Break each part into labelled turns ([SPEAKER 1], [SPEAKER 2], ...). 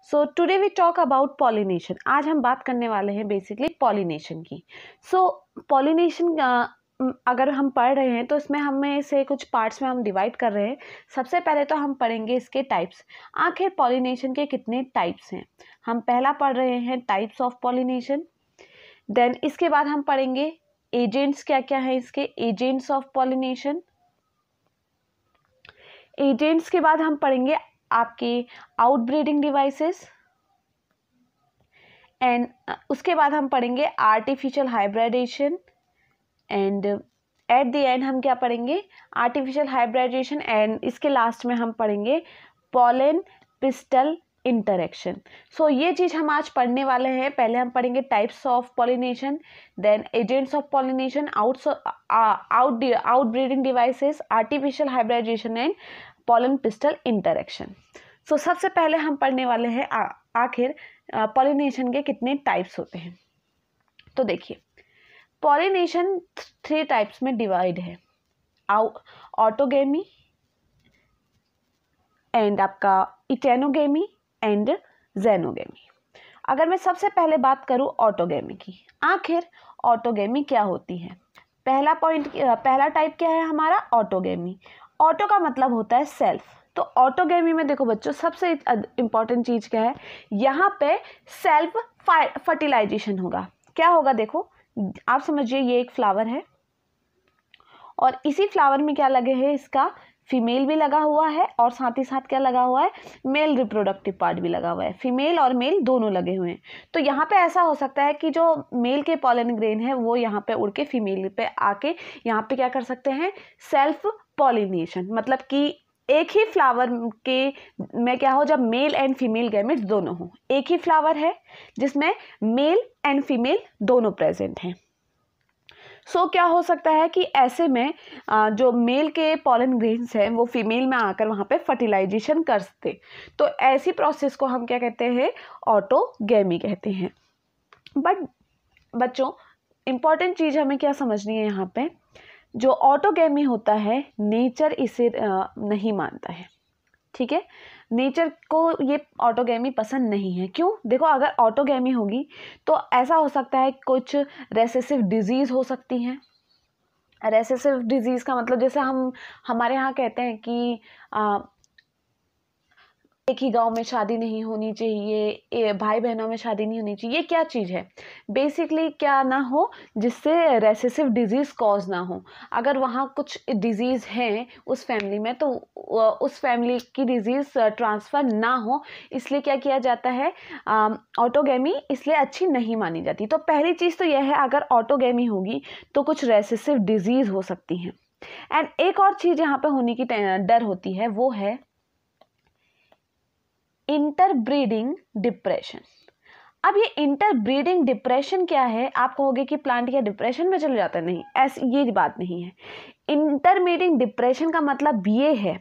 [SPEAKER 1] So today we talk about pollination. आज हम बात करने वाले हैं बेसिकली पॉलिनेशन की। सो पॉलिनेशन अगर हम पढ़ रहे हैं तो इसमें हमें इसे कुछ पार्ट्स में हम डिवाइड कर रहे हैं। सबसे पहले तो हम पढ़ेंगे इसके टाइप्स। आखिर पॉलिनेशन के कितने टाइप्स हैं, हम पहला पढ़ रहे हैं टाइप्स ऑफ पॉलिनेशन। देन इसके बाद हम पढ़ेंगे एजेंट्स क्या क्या है इसके, एजेंट्स ऑफ पॉलिनेशन। एजेंट्स के बाद हम पढ़ेंगे आपके आउटब्रीडिंग डिवाइसेस एंड उसके बाद हम पढ़ेंगे artificial hybridisation and at the end हम क्या पढ़ेंगे, आर्टिफिशियल हाइब्रिडेशन एंड इसके लास्ट में हम पढ़ेंगे पॉलन पिस्टल इंटरेक्शन। सो ये चीज़ हम आज पढ़ने वाले हैं। पहले हम पढ़ेंगे types of pollination, then agents of pollination, outbreeding devices, artificial hybridisation and pollen pistil interaction. So सबसे पहले हम पढ़ने वाले हैं आखिर पॉलिनेशन के कितने टाइप्स होते हैं। तो देखिए, पॉलिनेशन 3 टाइप्स में डिवाइड है, ऑटोगेमी एंड आपका इटेनोगेमी एंड जेनोगेमी। अगर मैं सबसे पहले बात करूं ऑटोगेमी की, आखिर ऑटोगेमी क्या होती है। पहला टाइप क्या है हमारा, ऑटोगेमी। ऑटो का मतलब होता है सेल्फ। तो ऑटोगेमी में देखो बच्चों, सबसे इंपॉर्टेंट चीज क्या है, यहाँ पे सेल्फ फर्टिलाइजेशन होगा। क्या होगा, देखो आप समझिए ये एक फ्लावर है और इसी फ्लावर में क्या लगे हैं, इसका फीमेल भी लगा हुआ है और साथ ही साथ क्या लगा हुआ है, मेल रिप्रोडक्टिव पार्ट भी लगा हुआ है। फीमेल और मेल दोनों लगे हुए हैं। तो यहाँ पे ऐसा हो सकता है कि जो मेल के पॉलन ग्रेन है वो यहाँ पे उड़ के फीमेल पे आके यहाँ पे क्या कर सकते हैं, सेल्फ पॉलिनेशन। मतलब कि एक ही फ्लावर के में क्या हो, जब मेल एंड फीमेल गैमेट्स दोनों हो। एक ही फ्लावर है जिसमें मेल एंड फीमेल दोनों प्रेजेंट हैं। सो क्या हो सकता है कि ऐसे में जो मेल के पॉलन ग्रेन्स हैं वो फीमेल में आकर वहाँ पे फर्टिलाइजेशन कर सकते। तो ऐसी प्रोसेस को हम क्या कहते हैं, ऑटोगेमी कहते हैं। बट बच्चों, इम्पॉर्टेंट चीज़ हमें क्या समझनी है यहाँ पे, जो ऑटोगेमी होता है नेचर इसे नहीं मानता है। ठीक है, नेचर को ये ऑटोगेमी पसंद नहीं है। क्यों, देखो अगर ऑटोगेमी होगी तो ऐसा हो सकता है कुछ रेसेसिव डिजीज़ हो सकती हैं। रेसेसिव डिजीज़ का मतलब जैसे हमारे यहाँ कहते हैं कि एक ही गांव में शादी नहीं होनी चाहिए, भाई बहनों में शादी नहीं होनी चाहिए। ये क्या चीज़ है, बेसिकली क्या ना हो जिससे रेसेसिव डिजीज़ कॉज ना हो। अगर वहाँ कुछ डिजीज़ हैं उस फैमिली में तो उस फैमिली की डिजीज़ ट्रांसफ़र ना हो, इसलिए क्या किया जाता है, ऑटोगेमी इसलिए अच्छी नहीं मानी जाती। तो पहली चीज़ तो यह है, अगर ऑटोगेमी होगी तो कुछ रेसेसिव डिजीज़ हो सकती हैं। एंड एक और चीज़ यहाँ पे होने की डर होती है, वो है इंटरब्रीडिंग डिप्रेशन। अब ये इंटरब्रीडिंग डिप्रेशन क्या है, आप कहोगे कि प्लांट क्या डिप्रेशन में चले जाता है, नहीं, ऐसी ये बात नहीं है। इंटरब्रीडिंग डिप्रेशन का मतलब ये है,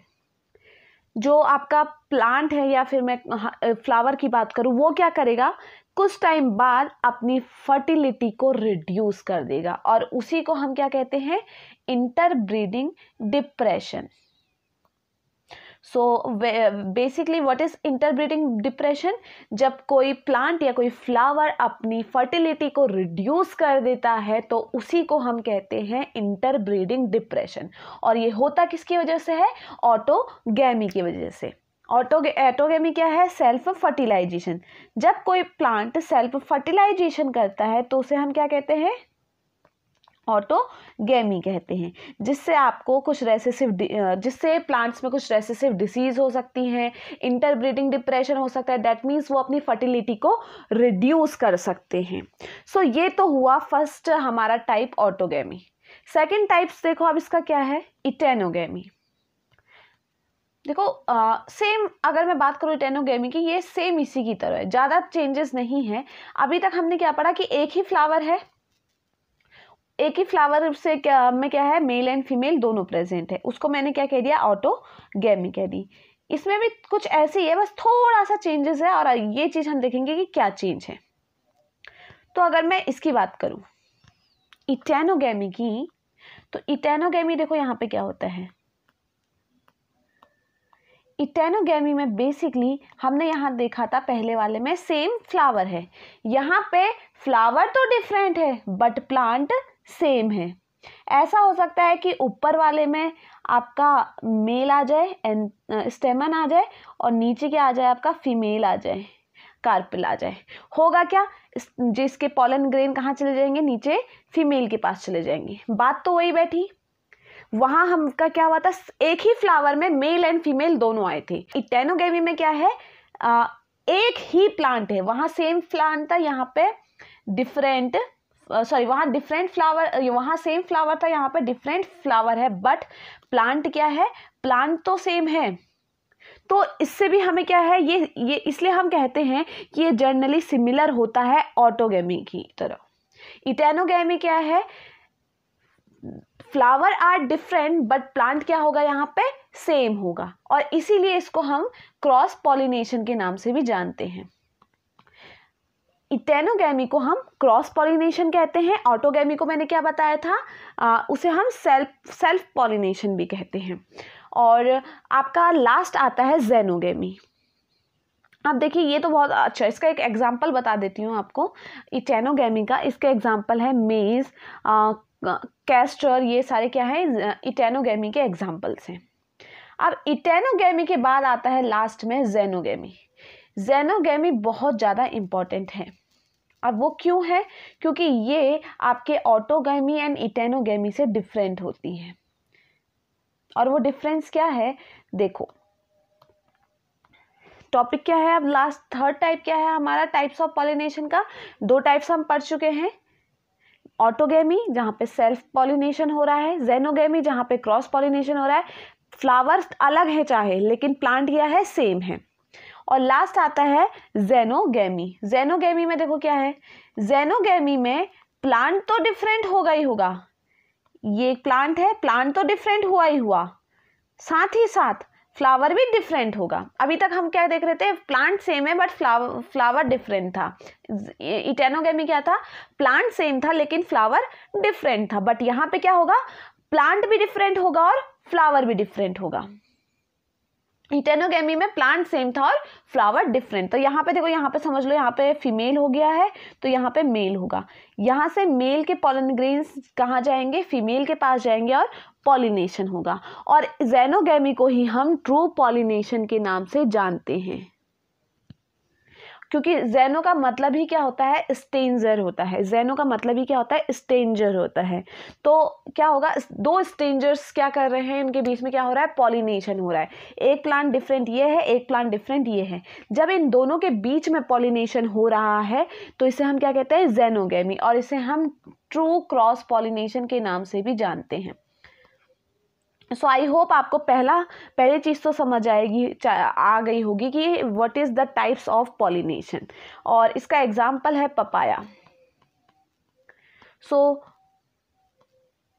[SPEAKER 1] जो आपका प्लांट है या फिर मैं फ्लावर की बात करूं, वो क्या करेगा, कुछ टाइम बाद अपनी फर्टिलिटी को रिड्यूस कर देगा और उसी को हम क्या कहते हैं, interbreeding depression. So basically what is interbreeding depression, जब कोई प्लांट या कोई फ्लावर अपनी फर्टिलिटी को रिड्यूस कर देता है तो उसी को हम कहते हैं इंटरब्रीडिंग डिप्रेशन। और ये होता किसकी वजह से है, ऑटोगेमी की वजह से। ऑटोगेमी क्या है, सेल्फ फर्टिलाइजेशन। जब कोई प्लांट सेल्फ फर्टिलाइजेशन करता है तो उसे हम क्या कहते हैं, ऑटोगेमी कहते हैं। जिससे आपको कुछ जिससे प्लांट्स में कुछ रेसेसिव डिसीज हो सकती हैं, इंटरब्रीडिंग डिप्रेशन हो सकता है। दैट मीन्स वो अपनी फर्टिलिटी को रिड्यूस कर सकते हैं। सो ये तो हुआ फर्स्ट हमारा टाइप ऑटोगेमी। सेकेंड टाइप्स देखो अब इसका क्या है, इटेनोगेमी। देखो सेम अगर मैं बात करूँ इटेनोगेमी की, ये सेम इसी की तरह है, ज़्यादा चेंजेस नहीं है। अभी तक हमने क्या पढ़ा कि एक ही फ्लावर है, एक ही फ्लावर से क्या है, मेल एंड फीमेल दोनों प्रेजेंट है, उसको मैंने क्या कह दिया, ऑटोगेमी कह दी। इसमें भी कुछ ऐसे ही है, बस थोड़ा सा चेंजेस है और ये चीज हम देखेंगे कि क्या चेंज है। तो अगर मैं इसकी बात करूं इटेनोगेमी की, तो इटेनोगेमी देखो यहाँ पे क्या होता है, इटेनोगेमी में बेसिकली हमने यहाँ देखा था पहले वाले में सेम फ्लावर है, यहाँ पे फ्लावर तो डिफरेंट है बट प्लांट सेम है। ऐसा हो सकता है कि ऊपर वाले में आपका मेल आ जाए एंड स्टेमन आ जाए और नीचे क्या आ जाए आपका फीमेल आ जाए, कार्पेल आ जाए। होगा क्या, जिसके पॉलन ग्रेन कहाँ चले जाएंगे, नीचे फीमेल के पास चले जाएंगे। बात तो वही बैठी। वहाँ हमका क्या हुआ था, एक ही फ्लावर में मेल एंड फीमेल दोनों आए थे। इटेनोगेमी में क्या है, एक ही प्लांट है, वहाँ सेम प्लांट था, यहाँ पे डिफरेंट वहाँ डिफरेंट फ्लावर, वहाँ सेम फ्लावर था, यहाँ पे डिफरेंट फ्लावर है, बट प्लांट क्या है, प्लांट तो सेम है। तो इससे भी हमें क्या है, ये इसलिए हम कहते हैं कि ये जनरली सिमिलर होता है ऑटोगेमी की तरह। इटेनोगेमी क्या है, flower are different but plant क्या होगा, यहाँ पे सेम होगा, और इसीलिए इसको हम क्रॉस पॉलिनेशन के नाम से भी जानते हैं। इटेनोगेमी को हम क्रॉस पॉलिनेशन कहते हैं। ऑटोगेमी को मैंने क्या बताया था, उसे हम सेल्फ पॉलिनेशन भी कहते हैं। और आपका लास्ट आता है जेनोगेमी। अब देखिए ये तो बहुत अच्छा, इसका एक एग्जांपल बता देती हूँ आपको इटेनोगेमी का। इसका एग्जांपल है मेज, कैस्टर, ये सारे क्या है, इटेनोगेमी के एग्जांपल्स हैं। अब इटेनोगेमी के बाद आता है लास्ट में जेनोगेमी। जेनोगेमी बहुत ज़्यादा इम्पॉर्टेंट है। अब वो क्यों है, क्योंकि ये आपके ऑटोगेमी एंड इटेनोगेमी से डिफरेंट होती है। और वो डिफरेंस क्या है, देखो टॉपिक क्या है, अब लास्ट थर्ड टाइप क्या है हमारा, टाइप्स ऑफ पॉलिनेशन का। दो टाइप्स हम पढ़ चुके हैं, ऑटोगेमी जहाँ पे सेल्फ पॉलिनेशन हो रहा है, जेनोगेमी जहाँ पे क्रॉस पॉलिनेशन हो रहा है, फ्लावर्स अलग है चाहे लेकिन प्लांट क्या है, सेम है। और लास्ट आता है जेनोगेमी। जेनोगेमी में देखो क्या है, जेनोगेमी में प्लांट तो डिफरेंट होगा ही होगा, ये एक प्लांट है, प्लांट तो डिफरेंट हुआ ही हुआ, साथ ही साथ फ्लावर भी डिफरेंट होगा। अभी तक हम क्या देख रहे थे, प्लांट सेम है बट फ्लावर डिफरेंट था। इटेनोगेमी क्या था, प्लांट सेम था लेकिन फ्लावर डिफरेंट था। बट यहाँ पे क्या होगा, प्लांट भी डिफरेंट होगा और फ्लावर भी डिफरेंट होगा। इटेनोगेमी में प्लांट सेम था और फ्लावर डिफरेंट। तो यहाँ पे देखो, यहाँ पे समझ लो, यहाँ पे फीमेल हो गया है तो यहाँ पे मेल होगा। यहाँ से मेल के पॉलन ग्रेन्स कहाँ जाएंगे, फीमेल के पास जाएंगे और पॉलिनेशन होगा। और जेनोगेमी को ही हम ट्रू पॉलिनेशन के नाम से जानते हैं, क्योंकि जेनो का मतलब ही क्या होता है, स्ट्रेंजर होता है। जेनो का मतलब ही क्या होता है, स्ट्रेंजर होता है। तो क्या होगा, दो स्ट्रेंजर्स क्या कर रहे हैं, इनके बीच में क्या हो रहा है, पॉलिनेशन हो रहा है। एक प्लांट डिफरेंट ये है, एक प्लांट डिफरेंट ये है। जब इन दोनों के बीच में पॉलिनेशन हो रहा है तो इसे हम क्या कहते हैं, जेनोगेमी, और इसे हम ट्रू क्रॉस पॉलिनेशन के नाम से भी जानते हैं। सो आई होप आपको पहली चीज़ तो समझ आ गई होगी कि what is the types of pollination, और इसका एग्जाम्पल है papaya. So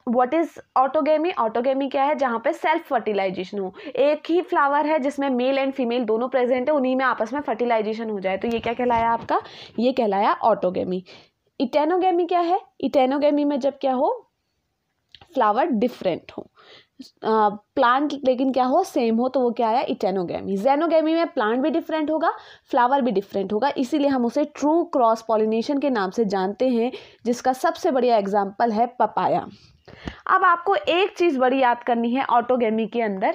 [SPEAKER 1] what is autogamy, autogamy क्या है, जहाँ पे सेल्फ फर्टिलाइजेशन हो, एक ही फ्लावर है जिसमें मेल एंड फीमेल दोनों प्रेजेंट है, उन्हीं में आपस में फर्टिलाइजेशन हो जाए, तो ये क्या कहलाया आपका, ये कहलाया ऑटोगेमी। इटेनोगेमी क्या है, इटेनोगेमी में जब क्या हो, फ्लावर डिफरेंट हो, प्लांट लेकिन क्या हो, सेम हो, तो वो क्या आया, इटेनोगेमी। जेनोगेमी में प्लांट भी डिफरेंट होगा, फ्लावर भी डिफरेंट होगा, इसीलिए हम उसे ट्रू क्रॉस पॉलिनेशन के नाम से जानते हैं, जिसका सबसे बढ़िया एग्जाम्पल है पपाया। अब आपको एक चीज़ बड़ी याद करनी है ऑटोगेमी के अंदर,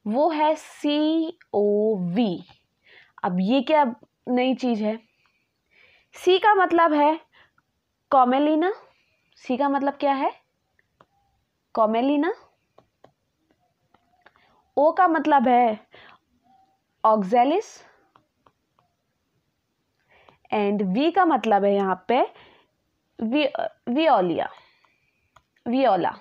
[SPEAKER 1] वो है COV। अब ये क्या नई चीज़ है, C का मतलब है कॉमेलिना, C का मतलब क्या है, कॉमेलिना। O का मतलब है ऑक्जेलिस, एंड V का मतलब है यहाँ पे वियोला।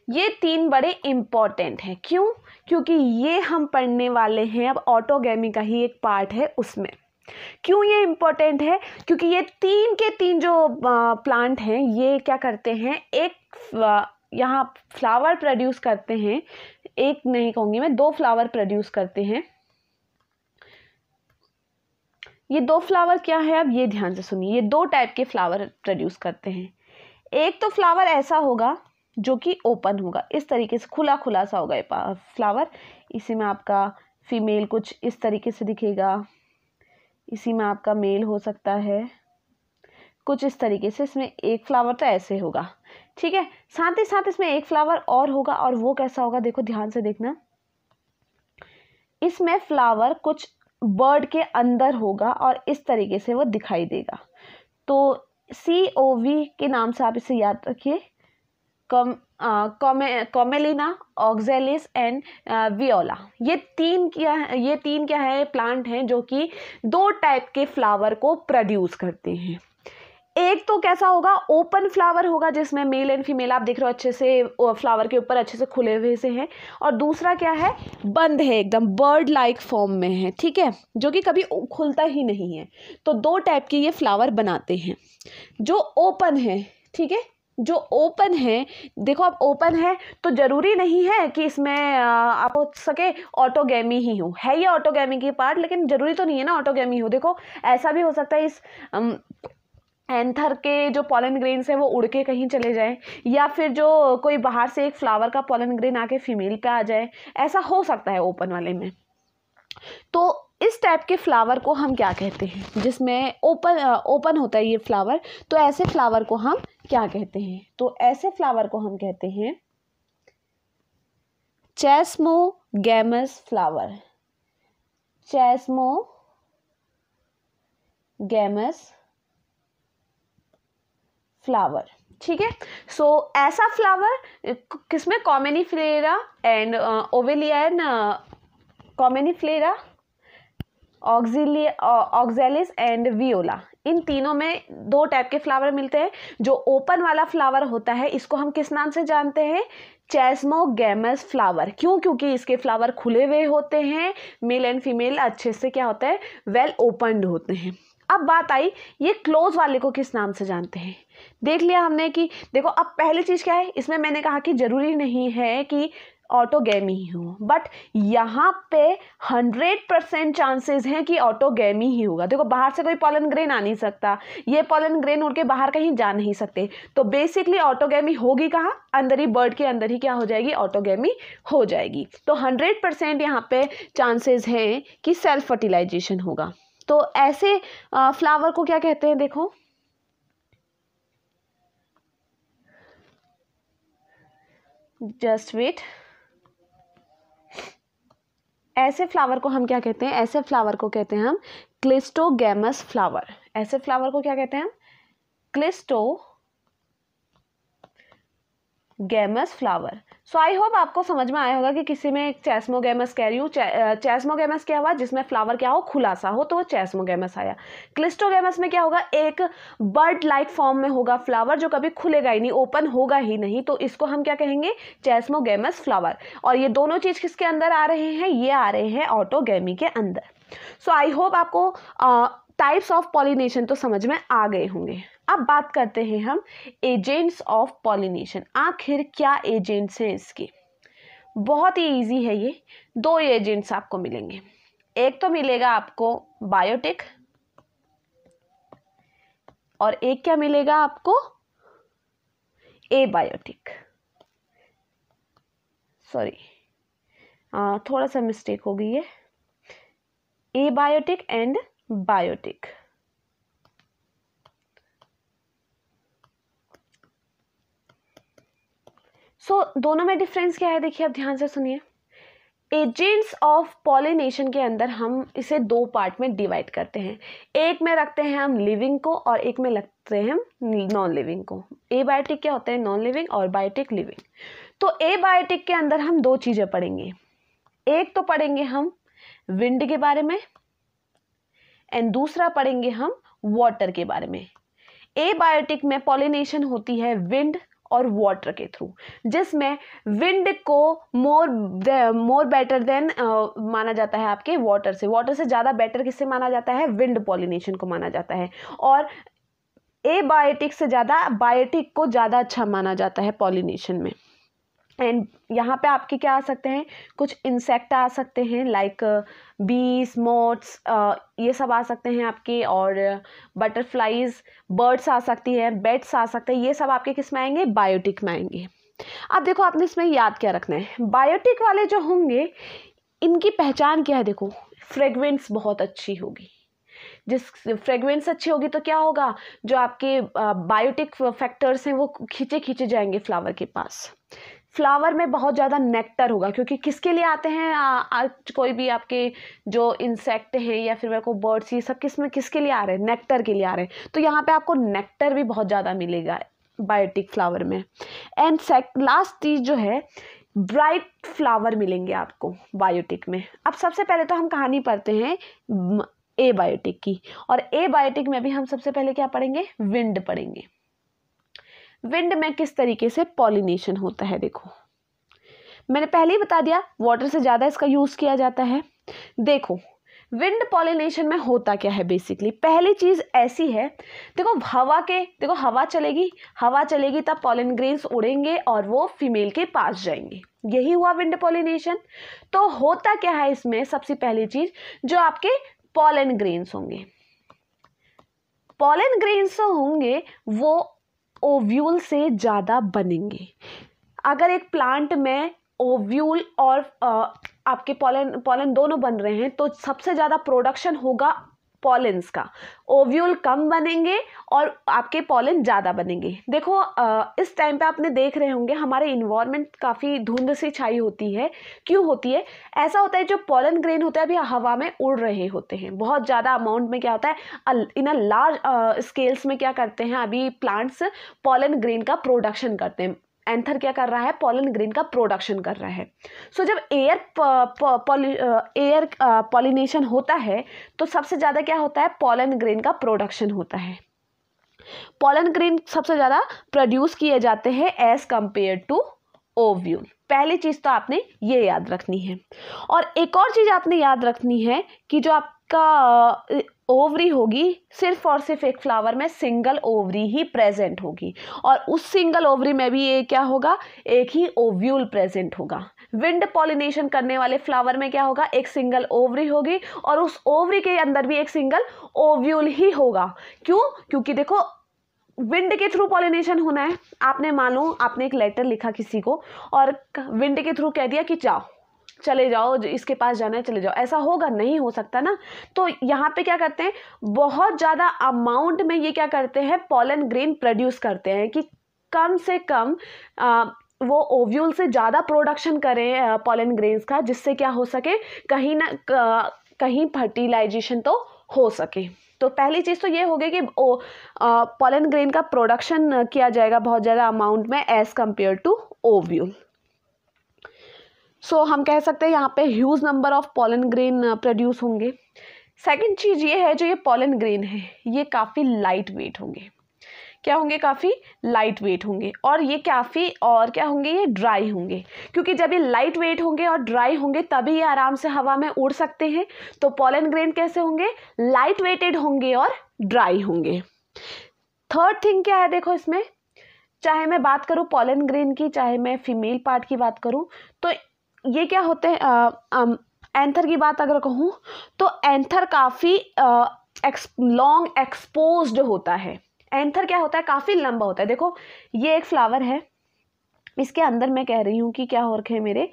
[SPEAKER 1] ये तीन बड़े इंपॉर्टेंट हैं, क्यों, क्योंकि ये हम पढ़ने वाले हैं, अब ऑटोगेमी का ही एक पार्ट है उसमें। क्यों ये इम्पोर्टेंट है, क्योंकि ये तीन के तीन जो प्लांट हैं, ये क्या करते हैं, एक यहाँ फ्लावर प्रोड्यूस करते हैं, एक नहीं कहूँगी मैं, 2 फ्लावर प्रोड्यूस करते हैं। ये 2 फ्लावर क्या है, अब ये ध्यान से सुनिए, ये 2 टाइप के फ्लावर प्रोड्यूस करते हैं। एक तो फ्लावर ऐसा होगा जो कि ओपन होगा, इस तरीके से खुला खुला सा होगा फ्लावर, इसी में आपका फीमेल कुछ इस तरीके से दिखेगा, इसी में आपका मेल हो सकता है कुछ इस तरीके से। इसमें एक फ्लावर तो ऐसे होगा, ठीक है। साथ ही साथ इसमें एक फ्लावर और होगा, और वो कैसा होगा देखो, ध्यान से देखना। इसमें फ्लावर कुछ बर्ड के अंदर होगा और इस तरीके से वो दिखाई देगा। तो COV के नाम से आप इसे याद रखिए, कॉमेलिना, ऑक्जेलिस एंड वियोला। ये तीन क्या है, प्लांट हैं जो कि 2 टाइप के फ्लावर को प्रोड्यूस करते हैं। एक तो कैसा होगा, ओपन फ्लावर होगा जिसमें मेल एंड फीमेल आप देख रहे हो अच्छे से फ्लावर के ऊपर अच्छे से खुले हुए से हैं, और दूसरा क्या है, बंद है, एकदम बर्ड लाइक फॉर्म में है, ठीक है, जो कि कभी खुलता ही नहीं है। तो 2 टाइप के ये फ्लावर बनाते हैं। जो ओपन है, ठीक है, जो ओपन है, देखो अब ओपन है तो जरूरी नहीं है कि इसमें आप हो सके ऑटोगैमी ही हो, है ये ऑटोगैमी की पार्ट, लेकिन जरूरी तो नहीं है ना ऑटोगैमी हो। देखो ऐसा भी हो सकता है इस एंथर के जो पॉलन ग्रेन्स है वो उड़ के कहीं चले जाए, या फिर जो कोई बाहर से एक फ्लावर का पॉलन ग्रेन आके फीमेल पे आ जाए, ऐसा हो सकता है ओपन वाले में। तो इस टाइप के फ्लावर को हम क्या कहते हैं, जिसमें ओपन होता है ये फ्लावर, तो ऐसे फ्लावर को हम क्या कहते हैं, तो ऐसे फ्लावर को हम कहते हैं चेस्मोगैमस फ्लावर, चेस्मोगैमस फ्लावर, ठीक है। सो ऐसा फ्लावर किसमें, कॉमेनिफ्लेरा एंड ओवेलियन, कॉमेनिफ्लेरा, ऑक्जेलिस एंड वियोला, इन तीनों में 2 टाइप के फ्लावर मिलते हैं। जो ओपन वाला फ्लावर होता है इसको हम किस नाम से जानते हैं, चेस्मोगैमस फ्लावर। क्यों, क्योंकि इसके फ्लावर खुले हुए होते हैं, मेल एंड फीमेल अच्छे से क्या होता है, वेल ओपन्ड होते हैं। अब बात आई ये क्लोज वाले को किस नाम से जानते हैं। देख लिया हमने कि देखो अब पहली चीज क्या है, इसमें मैंने कहा कि जरूरी नहीं है कि ऑटोगैमी ही हो, बट यहाँ पे 100% चांसेस हैं कि ऑटोगैमी ही होगा। देखो बाहर से कोई पॉलन ग्रेन आ नहीं सकता, ये पॉलन ग्रेन उड़ के बाहर कहीं जा नहीं सकते, तो बेसिकली ऑटोगैमी होगी कहाँ, अंदर ही, बर्ड के अंदर ही क्या हो जाएगी, ऑटोगैमी हो जाएगी। तो 100% यहाँ पे चांसेस हैं कि सेल्फ फर्टिलाइजेशन होगा। तो ऐसे फ्लावर को क्या कहते हैं, देखो जस्ट वेट, ऐसे फ्लावर को हम क्या कहते हैं, ऐसे फ्लावर को कहते हैं हम क्लिस्टोगैमस फ्लावर। ऐसे फ्लावर को क्या कहते हैं हम, cleistogamous flower. So I hope आपको समझ में आया होगा कि किसी में चेस्मोगैमस कह रही हूँ, चेस्मोगैमस क्या हुआ, जिसमें फ्लावर क्या हो, खुलासा हो, तो वो चेस्मोगैमस आया। क्लिस्टोगैमस में क्या होगा, एक बर्ड लाइक फॉर्म में होगा फ्लावर जो कभी खुलेगा ही नहीं, ओपन होगा ही नहीं, तो इसको हम क्या कहेंगे, चेस्मोगैमस फ्लावर। और ये दोनों चीज किसके अंदर आ रहे हैं, ये आ रहे हैं ऑटोगैमी के अंदर। सो आई होप आपको टाइप्स ऑफ पॉलिनेशन तो समझ में आ गए होंगे। अब बात करते हैं हम एजेंट्स ऑफ पॉलिनेशन। आखिर क्या एजेंट्स हैं इसके, बहुत ही इजी है ये। 2 एजेंट्स आपको मिलेंगे, एक तो मिलेगा आपको बायोटिक, और एक क्या मिलेगा आपको, एबायोटिक। सॉरी थोड़ा सा मिस्टेक हो गई है, एबायोटिक एंड बायोटिक। सो दोनों में डिफरेंस क्या है, देखिए अब ध्यान से सुनिए। एजेंट्स ऑफ पॉलिनेशन के अंदर हम इसे 2 पार्ट में डिवाइड करते हैं, एक में रखते हैं हम लिविंग को और एक में रखते हैं हम नॉन लिविंग को। एबायोटिक क्या होते हैं, नॉन लिविंग, और बायोटिक लिविंग। तो एबायोटिक के अंदर हम 2 चीजें पढ़ेंगे, एक तो पढ़ेंगे हम विंड के बारे में एंड दूसरा पढ़ेंगे हम वाटर के बारे में। एबायोटिक में पॉलिनेशन होती है विंड और वाटर के थ्रू, जिसमें विंड को मोर बेटर देन माना जाता है आपके वाटर से ज़्यादा बेटर किससे माना जाता है, विंड पॉलिनेशन को माना जाता है। और एबायोटिक से ज़्यादा बायोटिक को ज़्यादा अच्छा माना जाता है पॉलिनेशन में। एंड यहाँ पे आपके क्या आ सकते हैं, कुछ इंसेक्ट आ सकते हैं लाइक बीज, मोथ्स, ये सब आ सकते हैं आपके, और बटरफ्लाइज, बर्ड्स आ सकती है, बेट्स आ सकते हैं, ये सब आपके किस में आएंगे, बायोटिक में आएंगे। अब देखो आपने इसमें याद क्या रखना है, बायोटिक वाले जो होंगे इनकी पहचान क्या है, देखो फ्रेग्रेंस बहुत अच्छी होगी। जिस फ्रेग्रेंस अच्छी होगी तो क्या होगा, जो आपके बायोटिक फैक्टर्स हैं वो खींचे जाएंगे फ्लावर के पास। फ्लावर में बहुत ज़्यादा नेक्टर होगा, क्योंकि किसके लिए आते हैं आज कोई भी आपके जो इंसेक्ट हैं या फिर मेरे को बर्ड्स, ये सब किसके लिए आ रहे हैं, नेक्टर के लिए आ रहे हैं। तो यहाँ पे आपको नेक्टर भी बहुत ज़्यादा मिलेगा बायोटिक फ्लावर में। एंड लास्ट चीज़ जो है, ब्राइट फ्लावर मिलेंगे आपको बायोटिक में। अब सबसे पहले तो हम कहानी पढ़ते हैं ए बायोटिक की, और ए बायोटिक में भी हम सबसे पहले क्या पढ़ेंगे, विंड पढ़ेंगे। विंड में किस तरीके से पॉलिनेशन होता है, देखो मैंने पहले ही बता दिया, वाटर से ज़्यादा इसका यूज़ किया जाता है। देखो विंड पॉलिनेशन में होता क्या है, बेसिकली पहली चीज़ ऐसी है, देखो हवा चलेगी तब पॉलन ग्रेन्स उड़ेंगे और वो फीमेल के पास जाएंगे, यही हुआ विंड पॉलिनेशन। तो होता क्या है इसमें, सबसे पहली चीज़ जो आपके पॉलन ग्रेन्स होंगे वो ओव्यूल से ज़्यादा बनेंगे। अगर एक प्लांट में ओव्यूल और आपके पॉलन दोनों बन रहे हैं तो सबसे ज़्यादा प्रोडक्शन होगा पॉलेंस का। ओव्यूल कम बनेंगे और आपके पॉलन ज़्यादा बनेंगे। देखो इस टाइम पे आपने देख रहे होंगे हमारे इन्वायरमेंट काफ़ी धुंध सी छाई होती है। क्यों होती है ऐसा? होता है जो पॉलन ग्रेन होता है अभी हवा में उड़ रहे होते हैं बहुत ज़्यादा अमाउंट में। क्या होता है इन अ लार्ज स्केल्स में क्या करते हैं अभी प्लांट्स पॉलन ग्रेन का प्रोडक्शन करते हैं। एंथर क्या कर रहा है, पॉलन ग्रेन का प्रोडक्शन कर रहा है। सो जब एयर पॉलिनेशन होता है तो सबसे ज़्यादा क्या होता है, पॉलन ग्रेन का प्रोडक्शन होता है। पॉलन ग्रेन सबसे ज़्यादा प्रोड्यूस किए जाते हैं एज कंपेयर टू ओव्यूल। पहली चीज़ तो आपने ये याद रखनी है। और एक और चीज़ आपने याद रखनी है कि जो आपका ओवरी होगी सिर्फ और सिर्फ एक फ्लावर में सिंगल ओवरी ही प्रेजेंट होगी, और उस सिंगल ओवरी में भी ये क्या होगा, एक ही ओव्यूल प्रेजेंट होगा। विंड पॉलिनेशन करने वाले फ्लावर में क्या होगा, एक सिंगल ओवरी होगी और उस ओवरी के अंदर भी एक सिंगल ओव्यूल ही होगा। क्यों? क्योंकि देखो विंड के थ्रू पॉलिनेशन होना है। आपने मानो आपने एक लेटर लिखा किसी को और विंड के थ्रू कह दिया कि चले जाओ, इसके पास जाना है चले जाओ, ऐसा होगा? नहीं हो सकता ना। तो यहाँ पे क्या करते हैं, बहुत ज़्यादा अमाउंट में ये क्या करते हैं, पॉलन ग्रेन प्रोड्यूस करते हैं कि कम से कम वो ओव्यूल से ज़्यादा प्रोडक्शन करें पॉलन ग्रेन्स का, जिससे क्या हो सके, कहीं ना कहीं फर्टिलाइजेशन तो हो सके। तो पहली चीज़ तो ये होगी कि पॉलन ग्रेन का प्रोडक्शन किया जाएगा बहुत ज़्यादा अमाउंट में एज़ कंपेयर टू ओव्यूल। सो हम कह सकते हैं यहाँ पे huge number of pollen grain produce होंगे। सेकंड चीज़ ये है, जो ये पॉलन ग्रेन है ये काफ़ी लाइट वेट होंगे। क्या होंगे? काफ़ी लाइट वेट होंगे। और ये काफ़ी और क्या होंगे, ये ड्राई होंगे। क्योंकि जब ये लाइट वेट होंगे और ड्राई होंगे तभी ये आराम से हवा में उड़ सकते हैं। तो पॉलन ग्रेन कैसे होंगे, लाइट वेटेड होंगे और ड्राई होंगे। थर्ड थिंग क्या है, देखो इसमें चाहे मैं बात करूँ पॉलन ग्रेन की, चाहे मैं फीमेल पार्ट की बात करूँ, तो ये क्या होते हैं, एंथर की बात अगर कहूँ तो एंथर काफ़ी लॉन्ग एक्सपोज्ड होता है। एंथर क्या होता है, काफ़ी लंबा होता है। देखो ये एक फ्लावर है, इसके अंदर मैं कह रही हूँ कि क्या हो रखे हैं मेरे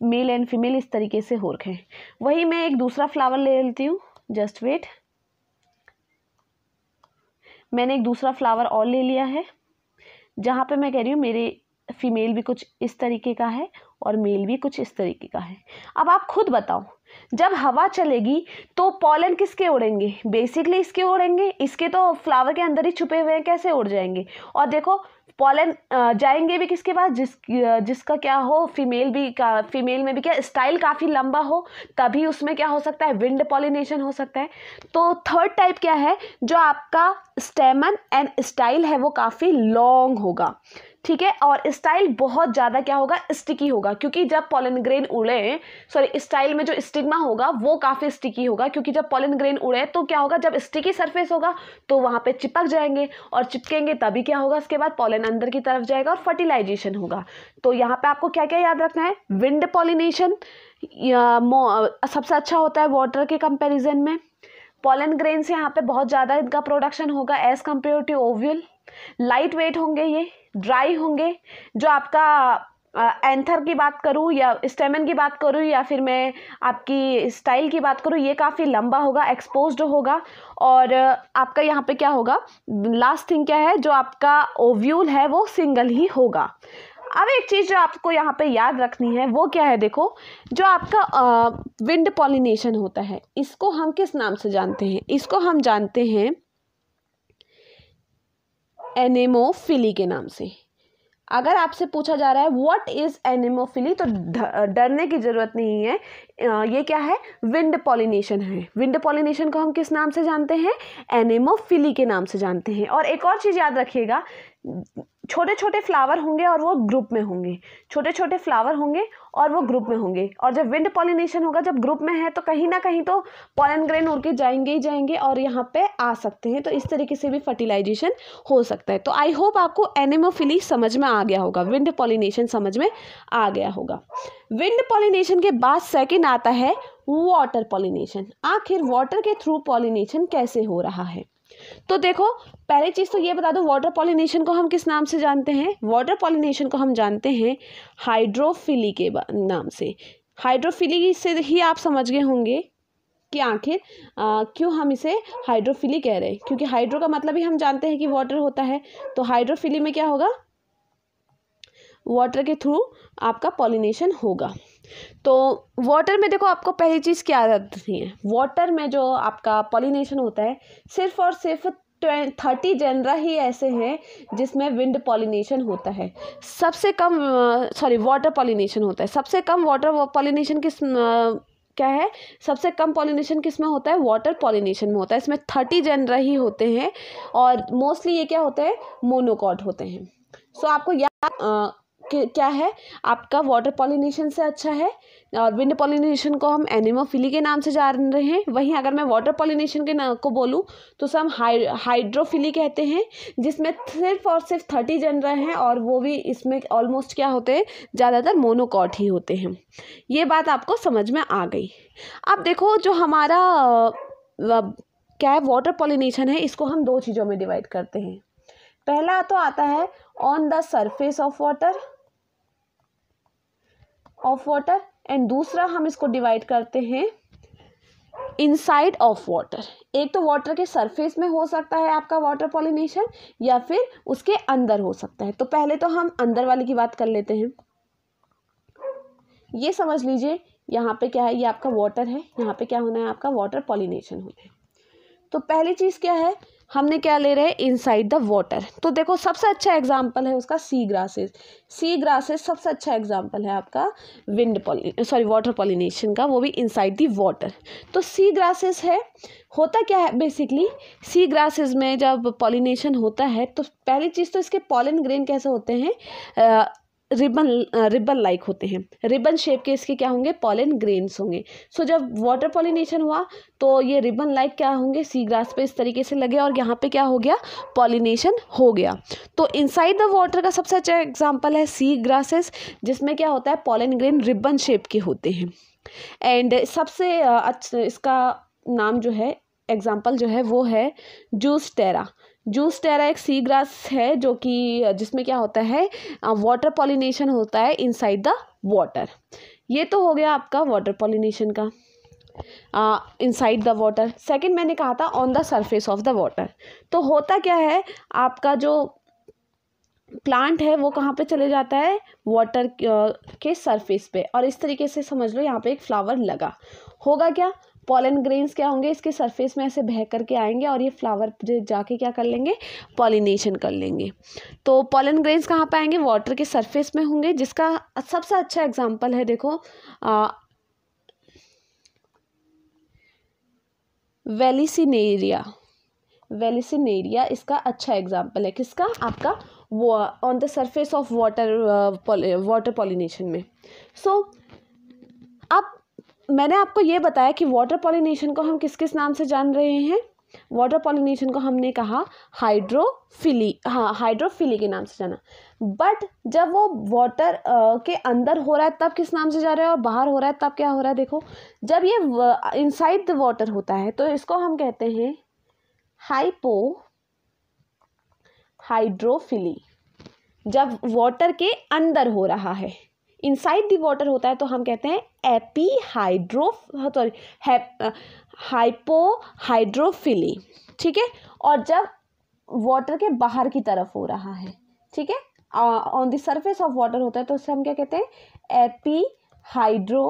[SPEAKER 1] मेल एंड फीमेल इस तरीके से हो रखे हैं। वही मैं एक दूसरा फ्लावर ले लेती हूँ, जस्ट वेट, मैंने एक दूसरा फ्लावर और ले लिया है जहाँ पे मैं कह रही हूँ मेरे फीमेल भी कुछ इस तरीके का है और मेल भी कुछ इस तरीके का है। अब आप खुद बताओ, जब हवा चलेगी तो पॉलन किसके उड़ेंगे, बेसिकली इसके उड़ेंगे। इसके तो फ्लावर के अंदर ही छुपे हुए हैं, कैसे उड़ जाएंगे? और देखो पॉलन जाएंगे भी किसके पास, जिसका क्या हो, फीमेल में भी क्या स्टाइल काफ़ी लंबा हो, तभी उसमें क्या हो सकता है, विंड पॉलिनेशन हो सकता है। तो थर्ड टाइप क्या है, जो आपका स्टेमन एंड स्टाइल है वो काफ़ी लॉन्ग होगा, ठीक है। और स्टाइल बहुत ज़्यादा क्या होगा, स्टिकी होगा, क्योंकि जब पॉलन ग्रेन उड़े, सॉरी स्टाइल में जो स्टिग्मा होगा वो काफ़ी स्टिकी होगा, क्योंकि जब पॉलन ग्रेन उड़े तो क्या होगा, जब स्टिकी सरफेस होगा तो वहाँ पे चिपक जाएंगे और चिपकेंगे तभी क्या होगा, उसके बाद पॉलन अंदर की तरफ जाएगा और फर्टिलाइजेशन होगा। तो यहाँ पे आपको क्या क्या याद रखना है, विंड पॉलिनेशन सबसे अच्छा होता है वाटर के कंपेरिजन में। पॉलन ग्रेन से यहाँ पे बहुत ज़्यादा इनका प्रोडक्शन होगा as compare to ovule. Light weight होंगे, ये ड्राई होंगे। जो आपका एंथर की बात करूँ या स्टेमन की बात करूँ या फिर मैं आपकी स्टाइल की बात करूँ, ये काफ़ी लंबा होगा, एक्सपोज्ड होगा। और आपका यहाँ पे क्या होगा, लास्ट थिंग क्या है, जो आपका ओव्यूल है वो सिंगल ही होगा। अब एक चीज़ जो आपको यहाँ पे याद रखनी है वो क्या है, देखो जो आपका विंड पॉलिनेशन होता है, इसको हम किस नाम से जानते हैं? इसको हम जानते हैं एनेमोफिली के नाम से। अगर आपसे पूछा जा रहा है व्हाट इज एनेमोफिली, तो डरने की जरूरत नहीं है। ये क्या है, विंड पॉलिनेशन है। विंड पॉलिनेशन को हम किस नाम से जानते हैं? एनेमोफिली के नाम से जानते हैं। और एक और चीज़ याद रखिएगा, छोटे छोटे फ्लावर होंगे और वो ग्रुप में होंगे, छोटे छोटे फ्लावर होंगे और वो ग्रुप में होंगे। और जब विंड पॉलिनेशन होगा, जब ग्रुप में है, तो कहीं ना कहीं तो पॉलन ग्रेन उड़ के जाएंगे ही जाएंगे और यहाँ पे आ सकते हैं। तो इस तरीके से भी फर्टिलाइजेशन हो सकता है। तो आई होप आपको एनेमोफिली समझ में आ गया होगा, विंड पॉलिनेशन समझ में आ गया होगा। विंड पॉलिनेशन के बाद सेकेंड आता है वाटर पॉलिनेशन। आखिर वाटर के थ्रू पॉलिनेशन कैसे हो रहा है? तो देखो, पहली चीज तो ये बता दो, वाटर पॉलिनेशन को हम किस नाम से जानते हैं? वाटर पॉलिनेशन को हम जानते हैं हाइड्रोफिली के नाम से। हाइड्रोफिली से ही आप समझ गए होंगे कि आखिर क्यों हम इसे हाइड्रोफिली कह रहे हैं, क्योंकि हाइड्रो का मतलब ही हम जानते हैं कि वाटर होता है। तो हाइड्रोफिली में क्या होगा, वाटर के थ्रू आपका पॉलिनेशन होगा। तो वाटर में देखो, आपको पहली चीज़ क्या रखनी है, वाटर में जो आपका पॉलिनेशन होता है, सिर्फ और सिर्फ 30 जेनरा ही ऐसे हैं जिसमें विंड पॉलिनेशन होता है। सबसे कम वाटर पॉलिनेशन होता है। सबसे कम वाटर पॉलिनेशन किस क्या है, सबसे कम पॉलिनेशन किस में होता है? वाटर पॉलिनेशन में होता है। इसमें 30 जेनरा ही होते हैं और मोस्टली ये क्या होते हैं, मोनोकॉट होते हैं। सो आपको याद क्या है, आपका वाटर पॉलिनेशन से अच्छा है। और विंड पॉलिनेशन को हम एनेमोफिली के नाम से जान रहे हैं। वहीं अगर मैं वाटर पॉलिनेशन के नाम को बोलूँ तो उसे हम हाइड्रोफिली कहते हैं, जिसमें सिर्फ और सिर्फ 30 जेनरा हैं और वो भी इसमें ऑलमोस्ट क्या होते हैं, ज़्यादातर मोनोकॉट ही होते हैं। ये बात आपको समझ में आ गई। अब देखो, जो हमारा क्या है, वाटर पॉलिनेशन है, इसको हम दो चीज़ों में डिवाइड करते हैं। पहला तो आता है on the surface of water and दूसरा हम इसको डिवाइड करते हैं इनसाइड ऑफ वाटर। एक तो वाटर के सरफेस में हो सकता है आपका वाटर पॉलिनेशन, या फिर उसके अंदर हो सकता है। तो पहले तो हम अंदर वाले की बात कर लेते हैं। ये समझ लीजिए, यहाँ पे क्या है, ये आपका वाटर है, यहाँ पे क्या होना है, आपका वाटर पॉलिनेशन होना है। तो पहली चीज़ क्या है, हमने क्या ले रहे हैं, इनसाइड द वाटर। तो देखो, सबसे अच्छा एग्जाम्पल है उसका सी ग्रासेस। सी ग्रासेस सबसे अच्छा एग्जाम्पल है आपका वाटर पॉलिनेशन का, वो भी इनसाइड द वाटर। तो सी ग्रासेस है, होता क्या है बेसिकली, सी ग्रासेस में जब पॉलिनेशन होता है तो पहली चीज़ तो इसके पॉलन ग्रेन कैसे होते हैं, रिबन लाइक होते हैं। रिबन शेप के इसके क्या होंगे, पॉलन ग्रेन्स होंगे। सो जब वाटर पॉलिनेशन हुआ तो ये रिबन लाइक क्या होंगे, सी ग्रास पे इस तरीके से लगे और यहाँ पे क्या हो गया, पॉलिनेशन हो गया। तो इनसाइड द वाटर का सबसे अच्छा एग्जांपल है सी ग्रासेस, जिसमें क्या होता है, पॉलन ग्रेन रिबन शेप के होते हैं। एंड सबसे अच्छा इसका नाम जो है, एग्जाम्पल जो है, वो है जूस्टेरा। जूस्टेरा एक सी ग्रास है जो कि जिसमें क्या होता है, वाटर पॉलिनेशन होता है इनसाइड द वाटर। ये तो हो गया आपका वाटर पॉलिनेशन का इनसाइड द वाटर। सेकंड मैंने कहा था on the surface of the water. तो होता क्या है, आपका जो प्लांट है वो कहाँ पे चले जाता है, वाटर के सरफेस पे। और इस तरीके से समझ लो, यहाँ पे एक फ्लावर लगा होगा, क्या पॉलन ग्रेन्स क्या होंगे, इसके सरफेस में ऐसे बह करके आएंगे और ये फ्लावर जाके क्या कर लेंगे, पॉलिनेशन कर लेंगे। तो पॉलन ग्रेन्स कहाँ पे आएंगे, वाटर के सरफेस में होंगे, जिसका सबसे अच्छा एग्जांपल है, देखो वेलिसिनेरिया। वेलिसिनेरिया इसका अच्छा एग्जांपल है, किसका, आपका वो on the surface of water pollination में। सो अब मैंने आपको ये बताया कि वाटर पॉलिनेशन को हम किस किस नाम से जान रहे हैं। वाटर पॉलिनेशन को हमने कहा हाइड्रोफिली, हाइड्रोफिली के नाम से जाना। बट जब वो वाटर के अंदर हो रहा है तब किस नाम से जा रहा है, और बाहर हो रहा है तब क्या हो रहा है। देखो, जब ये इनसाइड द वाटर होता है तो इसको हम कहते हैं हाइड्रोफिली। जब वाटर के अंदर हो रहा है, इनसाइड द वाटर होता है तो हम कहते हैं हाइपोहाइड्रोफिली, ठीक है। और जब वाटर के बाहर की तरफ हो रहा है, ठीक है, on the surface of water होता है तो उससे हम क्या कहते हैं, एपीहाइड्रोफिली।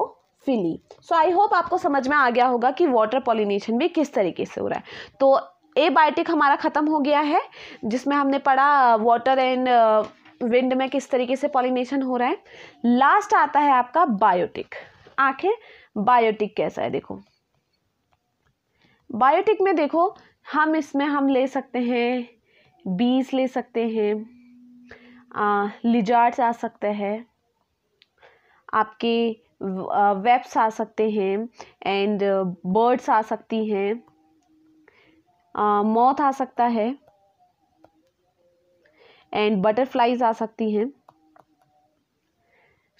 [SPEAKER 1] सो आई होप आपको समझ में आ गया होगा कि वाटर पॉलिनेशन भी किस तरीके से हो रहा है। तो एबायोटिक हमारा खत्म हो गया है, जिसमें हमने पढ़ा वाटर एंड विंड में किस तरीके से पॉलिनेशन हो रहा है। लास्ट आता है आपका बायोटिक। आखिर बायोटिक कैसा है, देखो बायोटिक में देखो इसमें हम ले सकते हैं बीज, ले सकते हैं लिजार्ड्स आ सकते हैं, आपके वेब्स आ सकते हैं, एंड बर्ड्स आ सकती हैं, मॉथ आ सकता है, एंड बटरफ्लाइज आ सकती हैं।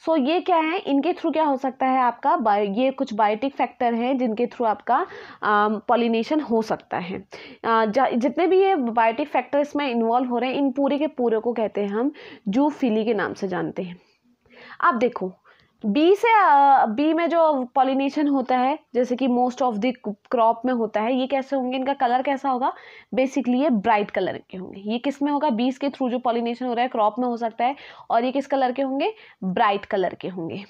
[SPEAKER 1] सो ये क्या है, इनके थ्रू क्या हो सकता है आपका ये कुछ बायोटिक फैक्टर हैं जिनके थ्रू आपका पॉलिनेशन हो सकता है। जितने भी ये बायोटिक फैक्टर इसमें इन्वॉल्व हो रहे हैं, इन पूरे के पूरे को कहते हैं हम जूफिली के नाम से जानते हैं। अब देखो बी में जो पॉलिनेशन होता है, जैसे कि मोस्ट ऑफ द क्रॉप में होता है, ये कैसे होंगे, इनका कलर कैसा होगा, बेसिकली ये ब्राइट कलर के होंगे। ये किस में होगा, बीज के थ्रू जो पॉलिनेशन हो रहा है क्रॉप में हो सकता है, और ये किस कलर के होंगे, ब्राइट कलर के होंगे।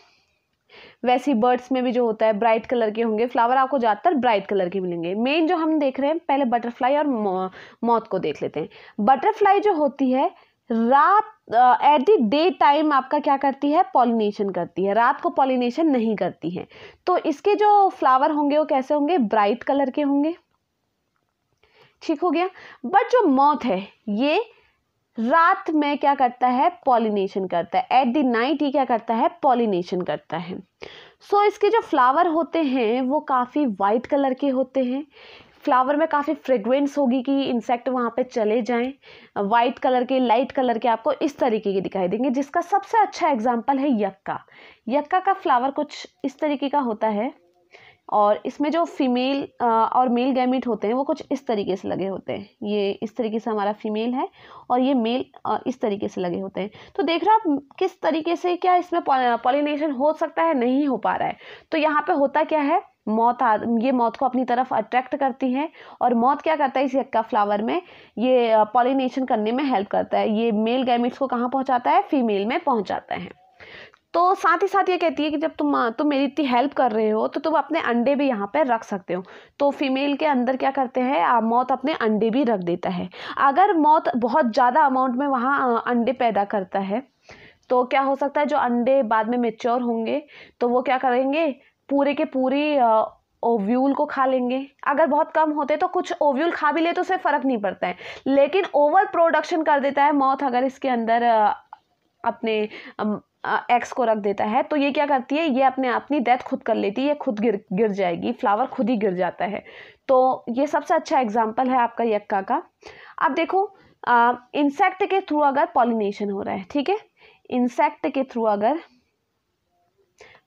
[SPEAKER 1] वैसे ही बर्ड्स में भी जो होता है ब्राइट कलर के होंगे, फ्लावर आपको ज़्यादातर ब्राइट कलर के मिलेंगे। मेन जो हम देख रहे हैं, पहले बटरफ्लाई और मॉथ को देख लेते हैं। बटरफ्लाई जो होती है रात एट द डे टाइम आपका क्या करती है, पॉलिनेशन करती है, रात को पॉलिनेशन नहीं करती है। तो इसके जो फ्लावर होंगे वो कैसे होंगे, ब्राइट कलर के होंगे, ठीक हो गया। बट जो मॉथ है ये रात में क्या करता है, पॉलिनेशन करता है, एट द नाइट ये क्या करता है, पॉलिनेशन करता है। सो इसके जो फ्लावर होते हैं वो काफ़ी वाइट कलर के होते हैं। फ्लावर में काफ़ी फ्रेग्रेंस होगी कि इंसेक्ट वहाँ पे चले जाएं। वाइट कलर के, लाइट कलर के आपको इस तरीके के दिखाई देंगे, जिसका सबसे अच्छा एग्जांपल है यक्का। यक्का का फ्लावर कुछ इस तरीके का होता है, और इसमें जो फीमेल और मेल गैमीट होते हैं वो कुछ इस तरीके से लगे होते हैं। ये इस तरीके से हमारा फीमेल है और ये मेल इस तरीके से लगे होते हैं। तो देख रहे हो आप किस तरीके से क्या इसमें पॉलिनेशन हो सकता है, नहीं हो पा रहा है। तो यहाँ पे होता क्या है, ये मॉथ को अपनी तरफ अट्रैक्ट करती है, और मॉथ क्या करता है, इस यक्का फ्लावर में ये पॉलिनेशन करने में हेल्प करता है। ये मेल गैमीट्स को कहाँ पहुँचाता है, फीमेल में पहुँचाता है। तो साथ ही साथ ये कहती है कि जब तुम मेरी इतनी हेल्प कर रहे हो तो तुम अपने अंडे भी यहाँ पे रख सकते हो। तो फीमेल के अंदर क्या करते हैं, मॉथ अपने अंडे भी रख देता है। अगर मॉथ बहुत ज़्यादा अमाउंट में वहाँ अंडे पैदा करता है तो क्या हो सकता है, जो अंडे बाद में मैच्योर होंगे तो वो क्या करेंगे, पूरे के पूरी ओव्यूल को खा लेंगे। अगर बहुत कम होते तो कुछ ओव्यूल खा भी ले तो उससे फ़र्क नहीं पड़ता है, लेकिन ओवर प्रोडक्शन कर देता है मॉथ अगर इसके अंदर अपने एक्स को रख देता है। तो ये क्या करती है, ये अपनी डेथ खुद कर लेती है, ये खुद गिर जाएगी, फ्लावर खुद ही गिर जाता है। तो ये सबसे अच्छा एग्जाम्पल है आपका यक्का का। अब देखो इंसेक्ट के थ्रू अगर पॉलिनेशन हो रहा है, ठीक है, इंसेक्ट के थ्रू अगर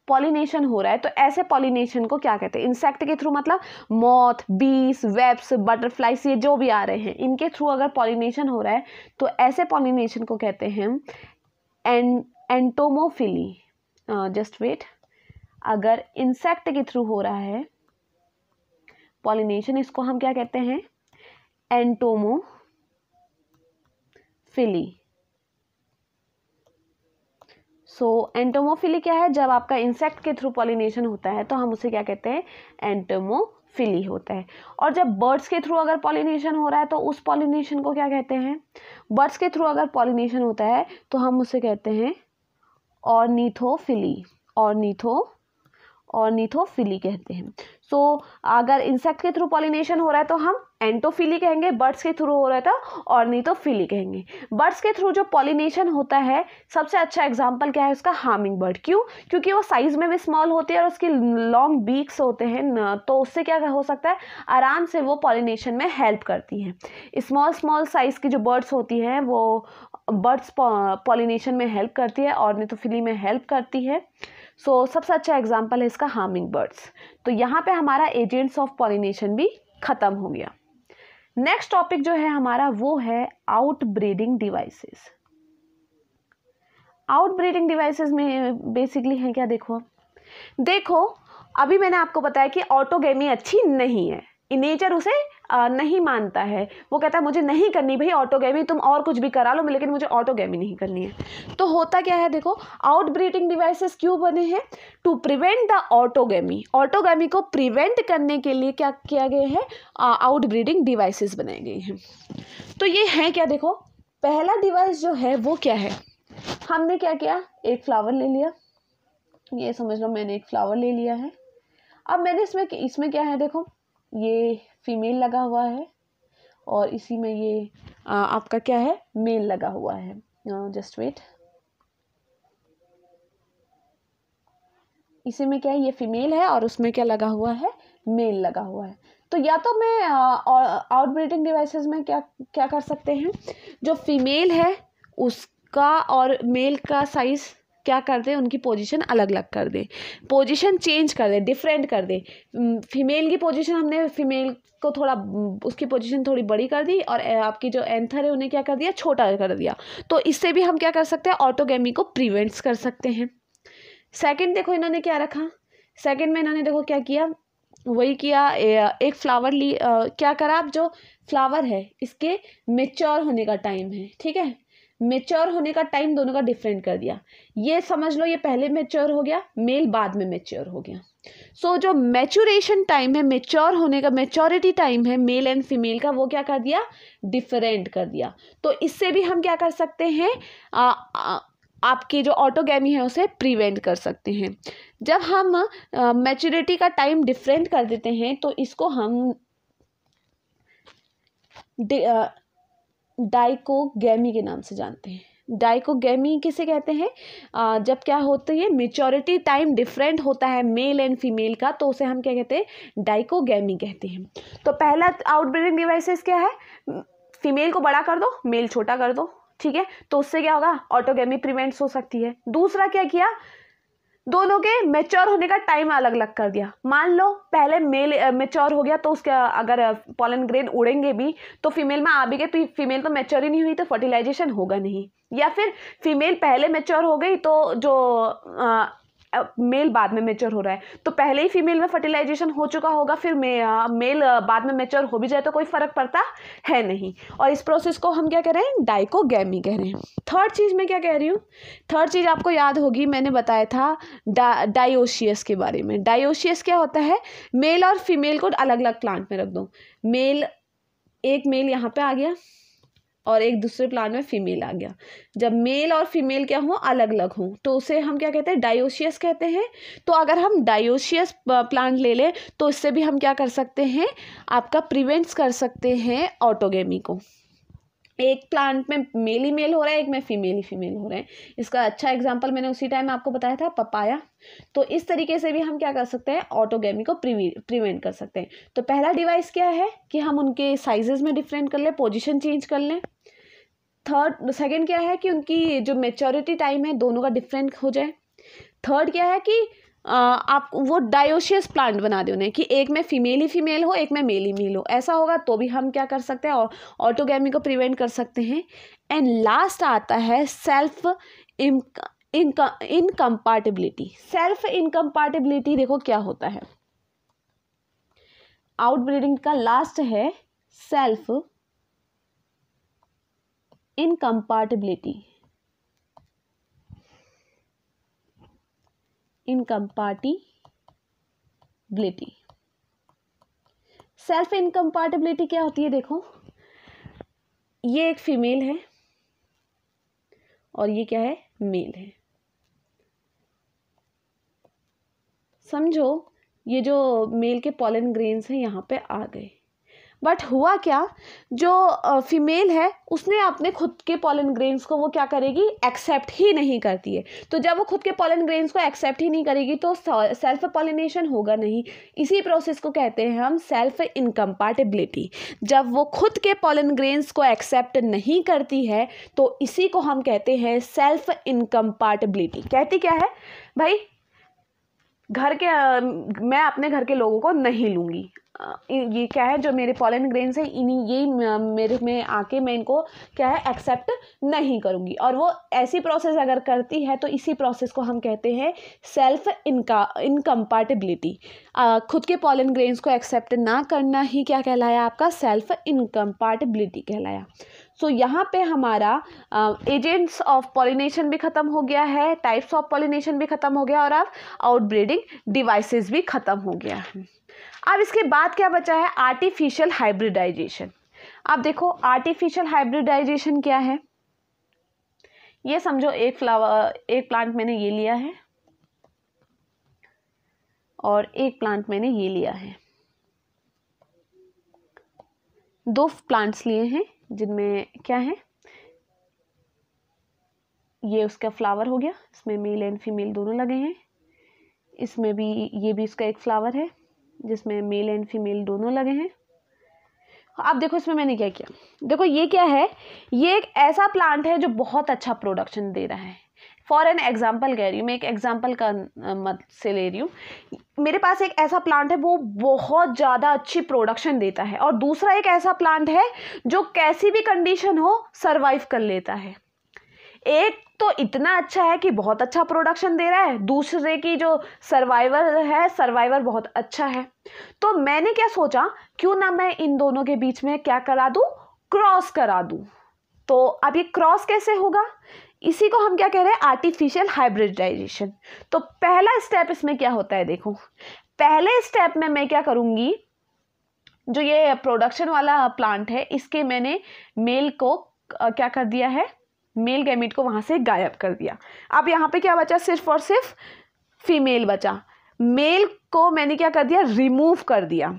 [SPEAKER 1] पॉलिनेशन हो रहा है तो ऐसे पॉलिनेशन को क्या कहते हैं, इंसेक्ट के थ्रू मतलब मॉथ, बीस, वेब्स, बटरफ्लाइज, ये जो भी आ रहे हैं इनके थ्रू अगर पॉलिनेशन हो रहा है तो ऐसे पॉलिनेशन को कहते हैं एंटोमोफिली। जस्ट वेट, अगर इंसेक्ट के थ्रू हो रहा है पॉलिनेशन, इसको हम क्या कहते हैं, एंटोमोफिली। सो एंटोमोफिली क्या है, जब आपका इंसेक्ट के थ्रू पॉलिनेशन होता है तो हम उसे क्या कहते हैं, एंटोमोफिली होता है। और जब बर्ड्स के थ्रू अगर पॉलिनेशन हो रहा है तो उस पॉलिनेशन को क्या कहते हैं, बर्ड्स के थ्रू अगर पॉलिनेशन होता है तो हम उसे कहते हैं ऑर्निथोफिली। ऑर्निथोफिली कहते हैं। सो अगर इंसेक्ट के थ्रू पॉलिनेशन हो रहा है तो हम एंटोफिली कहेंगे, बर्ड्स के थ्रू हो रहा है तो ऑर्निथोफिली कहेंगे। बर्ड्स के थ्रू जो पॉलिनेशन होता है सबसे अच्छा एग्जांपल क्या है उसका, हामिंग बर्ड। क्यों, क्योंकि वो साइज में भी स्मॉल होती है और उसकी लॉन्ग बीक्स होते हैं, तो उससे क्या हो सकता है, आराम से वो पॉलिनेशन में हेल्प करती है। स्मॉल साइज की जो बर्ड्स होती हैं वो बर्ड्स पॉलिनेशन में हेल्प करती है, ऑर्निथोफिली में हेल्प करती है। सो सबसे अच्छा एग्जाम्पल है इसका हामिंग बर्ड्स। तो यहाँ पे हमारा एजेंट्स ऑफ पॉलिनेशन भी खत्म हो गया। नेक्स्ट टॉपिक जो है हमारा वो है out breeding devices. Outbreeding devices में बेसिकली है क्या, देखो अभी मैंने आपको बताया कि ऑटोगेमी अच्छी नहीं है, नेचर उसे नहीं मानता है, वो कहता है मुझे नहीं करनी भाई ऑटोगेमी, तुम और कुछ भी करा लो लेकिन मुझे ऑटोगेमी नहीं करनी है। तो होता क्या है, देखो आउटब्रीडिंग डिवाइसेस क्यों बने हैं, to prevent the autogamy, autogamy को प्रिवेंट करने के लिए क्या किया गया है, आउटब्रीडिंग डिवाइसेस बनाए गए हैं। तो ये है क्या, देखो पहला डिवाइस जो है वो क्या है, हमने क्या किया, एक फ्लावर ले लिया, ये समझ लो मैंने एक फ्लावर ले लिया है। अब मैंने इसमें क्या है, देखो ये फीमेल लगा हुआ है और इसी में ये आपका क्या है, मेल लगा हुआ है। जस्ट वेट, इसी में क्या है, ये फीमेल है और उसमें क्या लगा हुआ है, मेल लगा हुआ है। तो या तो मैं आउटब्रीडिंग डिवाइसेस में क्या क्या कर सकते हैं, जो फीमेल है उसका और मेल का साइज क्या कर दे, उनकी पोजीशन अलग अलग कर दे, पोजीशन चेंज कर दे, डिफरेंट कर दे। फीमेल की पोजीशन, हमने फीमेल को थोड़ा उसकी पोजीशन थोड़ी बड़ी कर दी और आपकी जो एंथर है उन्हें क्या कर दिया, छोटा कर दिया। तो इससे भी हम क्या कर सकते हैं, ऑटोगेमी को प्रिवेंट्स कर सकते हैं। सेकंड देखो इन्होंने क्या रखा, सेकंड में इन्होंने देखो क्या किया, वही किया, एक फ्लावर ली, क्या करा, आप जो फ्लावर है इसके मेच्योर होने का टाइम है, ठीक है, मेच्योर होने का टाइम दोनों का डिफरेंट कर दिया। ये समझ लो ये पहले मेच्योर हो गया, मेल बाद में मेच्योर हो गया। सो जो मैच्योरेशन टाइम है, मेच्योर होने का मैच्योरिटी टाइम है मेल एंड फीमेल का, वो क्या कर दिया, डिफरेंट कर दिया। तो इससे भी हम क्या कर सकते हैं, आपकी जो ऑटोगेमी है उसे प्रिवेंट कर सकते हैं। जब हम मैच्योरिटी का टाइम डिफरेंट कर देते हैं तो इसको हम डाइकोगेमी के नाम से जानते हैं। डाइकोगेमी किसे कहते हैं, जब क्या होती है, मेच्योरिटी टाइम डिफरेंट होता है मेल एंड फीमेल का, तो उसे हम क्या कहते हैं, डाइकोगेमी कहते हैं। तो पहला आउटब्रीडिंग डिवाइसेस क्या है, फीमेल को बड़ा कर दो, मेल छोटा कर दो, ठीक है, तो उससे क्या होगा, ऑटोगेमी प्रिवेंट्स हो सकती है। दूसरा क्या किया, दोनों के मेच्योर होने का टाइम अलग अलग कर दिया। मान लो पहले मेल मेच्योर हो गया तो उसका अगर पॉलन ग्रेन उड़ेंगे भी तो फीमेल में आ भी गए, तो फीमेल तो मेच्योर ही नहीं हुई तो फर्टिलाइजेशन होगा नहीं। या फिर फीमेल पहले मेच्योर हो गई तो जो मेल बाद में मेच्योर हो रहा है, तो पहले ही फीमेल में फर्टिलाइजेशन हो चुका होगा, फिर मेल बाद में मेच्योर हो भी जाए तो कोई फर्क पड़ता है नहीं। और इस प्रोसेस को हम क्या कह रहे हैं, डाइकोगेमी कह रहे हैं। थर्ड चीज़ मैं क्या कह रही हूँ, थर्ड चीज़ आपको याद होगी, मैंने बताया था डायोशियस के बारे में। डायोशियस क्या होता है, मेल और फीमेल को अलग अलग प्लांट में रख दो, एक मेल यहाँ पे आ गया और एक दूसरे प्लांट में फीमेल आ गया। जब मेल और फीमेल क्या हो, अलग अलग हो, तो उसे हम क्या कहते हैं, डायोशियस कहते हैं। तो अगर हम डायोशियस प्लांट ले लें तो इससे भी हम क्या कर सकते हैं, आपका प्रिवेंट्स कर सकते हैं ऑटोगेमी को। एक प्लांट में मेल ही मेल हो रहा है, एक में फीमेल ही फीमेल हो रहे हैं। इसका अच्छा एग्जांपल मैंने उसी टाइम आपको बताया था, पपाया। तो इस तरीके से भी हम क्या कर सकते हैं, ऑटोगेमी को प्रिवेंट कर सकते हैं। तो पहला डिवाइस क्या है कि हम उनके साइजेस में डिफरेंट कर लें, पोजीशन चेंज कर लें। सेकंड क्या है कि उनकी जो मेच्योरिटी टाइम है दोनों का डिफरेंट हो जाए। थर्ड क्या है कि आप वो डायोशियस प्लांट बना दे उन्हें, कि एक में फीमेल ही फीमेल हो, एक में मेल ही मेल हो, ऐसा होगा तो भी हम क्या कर सकते हैं, ऑटोगेमी को प्रिवेंट कर सकते हैं। एंड लास्ट आता है सेल्फ इनकम्पाटिबिलिटी। सेल्फ इनकम्पाटिबिलिटी देखो क्या होता है, आउटब्रीडिंग का लास्ट है सेल्फ इनकम्पाटिबिलिटी। सेल्फ इनकम्पाटिबिलिटी क्या होती है, देखो ये एक फीमेल है और ये क्या है, मेल है। समझो ये जो मेल के पॉलन ग्रेन्स हैं यहाँ पे आ गए, बट हुआ क्या, जो फीमेल है उसने अपने खुद के पॉलन ग्रेन्स को वो क्या करेगी, एक्सेप्ट ही नहीं करती है। तो जब वो खुद के पॉलन ग्रेन्स को एक्सेप्ट ही नहीं करेगी तो सेल्फ पॉलिनेशन होगा नहीं। इसी प्रोसेस को कहते हैं हम सेल्फ इनकम्पाटिबिलिटी। जब वो खुद के पॉलन ग्रेन्स को एक्सेप्ट नहीं करती है तो इसी को हम कहते हैं सेल्फ इनकम्पाटिबिलिटी। कहती क्या है भाई, मैं अपने घर के लोगों को नहीं लूँगी, ये क्या है, जो मेरे पॉलन ग्रेन्स है इन्हीं यही मेरे में आके मैं इनको क्या है एक्सेप्ट नहीं करूँगी, और वो ऐसी प्रोसेस अगर करती है तो इसी प्रोसेस को हम कहते हैं सेल्फ इनकम्पैटिबिलिटी। खुद के पॉलन ग्रेन्स को एक्सेप्ट ना करना ही क्या कहलाया आपका, सेल्फ इनकम्पैटिबिलिटी कहलाया। सो यहाँ पे हमारा एजेंट्स ऑफ पॉलिनेशन भी ख़त्म हो गया है, टाइप्स ऑफ पॉलिनेशन भी ख़त्म हो गया, और अब आउटब्रीडिंग डिवाइसेस भी ख़त्म हो गया है। अब इसके बाद क्या बचा है, आर्टिफिशियल हाइब्रिडाइजेशन। अब देखो आर्टिफिशियल हाइब्रिडाइजेशन क्या है, ये समझो एक प्लांट मैंने ये लिया है और एक प्लांट मैंने ये लिया है, दो प्लांट्स लिए हैं जिनमें क्या है, ये उसका फ्लावर हो गया, इसमें मेल एंड फीमेल दोनों लगे हैं, इसमें भी ये भी इसका एक फ्लावर है जिसमें मेल एंड फीमेल दोनों लगे हैं। अब देखो इसमें मैंने क्या किया, देखो ये क्या है, ये एक ऐसा प्लांट है जो बहुत अच्छा प्रोडक्शन दे रहा है। फॉर एन एग्जाम्पल कह रही हूँ मैं, एक एग्जाम्पल का मत से ले रही हूँ, मेरे पास एक ऐसा प्लांट है वो बहुत ज़्यादा अच्छी प्रोडक्शन देता है, और दूसरा एक ऐसा प्लांट है जो कैसी भी कंडीशन हो सरवाइव कर लेता है। एक तो इतना अच्छा है कि बहुत अच्छा प्रोडक्शन दे रहा है, दूसरे की जो सर्वाइवर बहुत अच्छा है। तो मैंने क्या सोचा, क्यों ना मैं इन दोनों के बीच में क्या करा दूं, क्रॉस करा दूं। तो अब ये क्रॉस कैसे होगा, इसी को हम क्या कह रहे हैं, आर्टिफिशियल हाइब्रिडाइजेशन। तो पहला स्टेप इसमें क्या होता है, देखो पहले स्टेप में मैं क्या करूंगी, जो ये प्रोडक्शन वाला प्लांट है इसके मैंने मेल को क्या कर दिया है, मेल गैमीट को वहां से गायब कर दिया। अब यहाँ पे क्या बचा, सिर्फ और सिर्फ फीमेल बचा। मेल को मैंने क्या कर दिया, रिमूव कर दिया।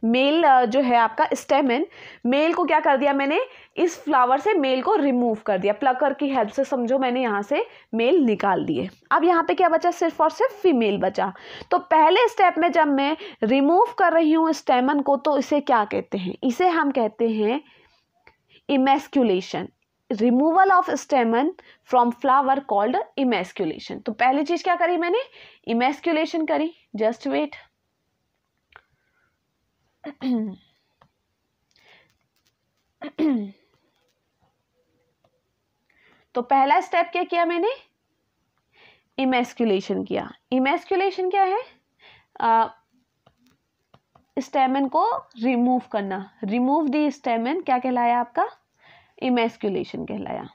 [SPEAKER 1] मेल जो है आपका स्टेमन, मेल को क्या कर दिया मैंने, इस फ्लावर से मेल को रिमूव कर दिया, प्लकर की हेल्प से समझो मैंने यहाँ से मेल निकाल दिए। अब यहाँ पे क्या बचा, सिर्फ और सिर्फ फीमेल बचा। तो पहले स्टेप में जब मैं रिमूव कर रही हूँ स्टेमन को, तो इसे क्या कहते हैं, इसे हम कहते हैं emasculation. Removal of stamen from flower called emasculation. तो पहली चीज क्या करी मैंने, इमेस्क्यूलेशन करी। जस्ट वेट, तो पहला स्टेप क्या किया मैंने, इमेस्क्यूलेशन किया। इमेस्क्यूलेशन क्या है, स्टेमन को रिमूव करना, रिमूव दी स्टेमन क्या कहलाया आपका, इमेस्क्यूलेशन कहलाया।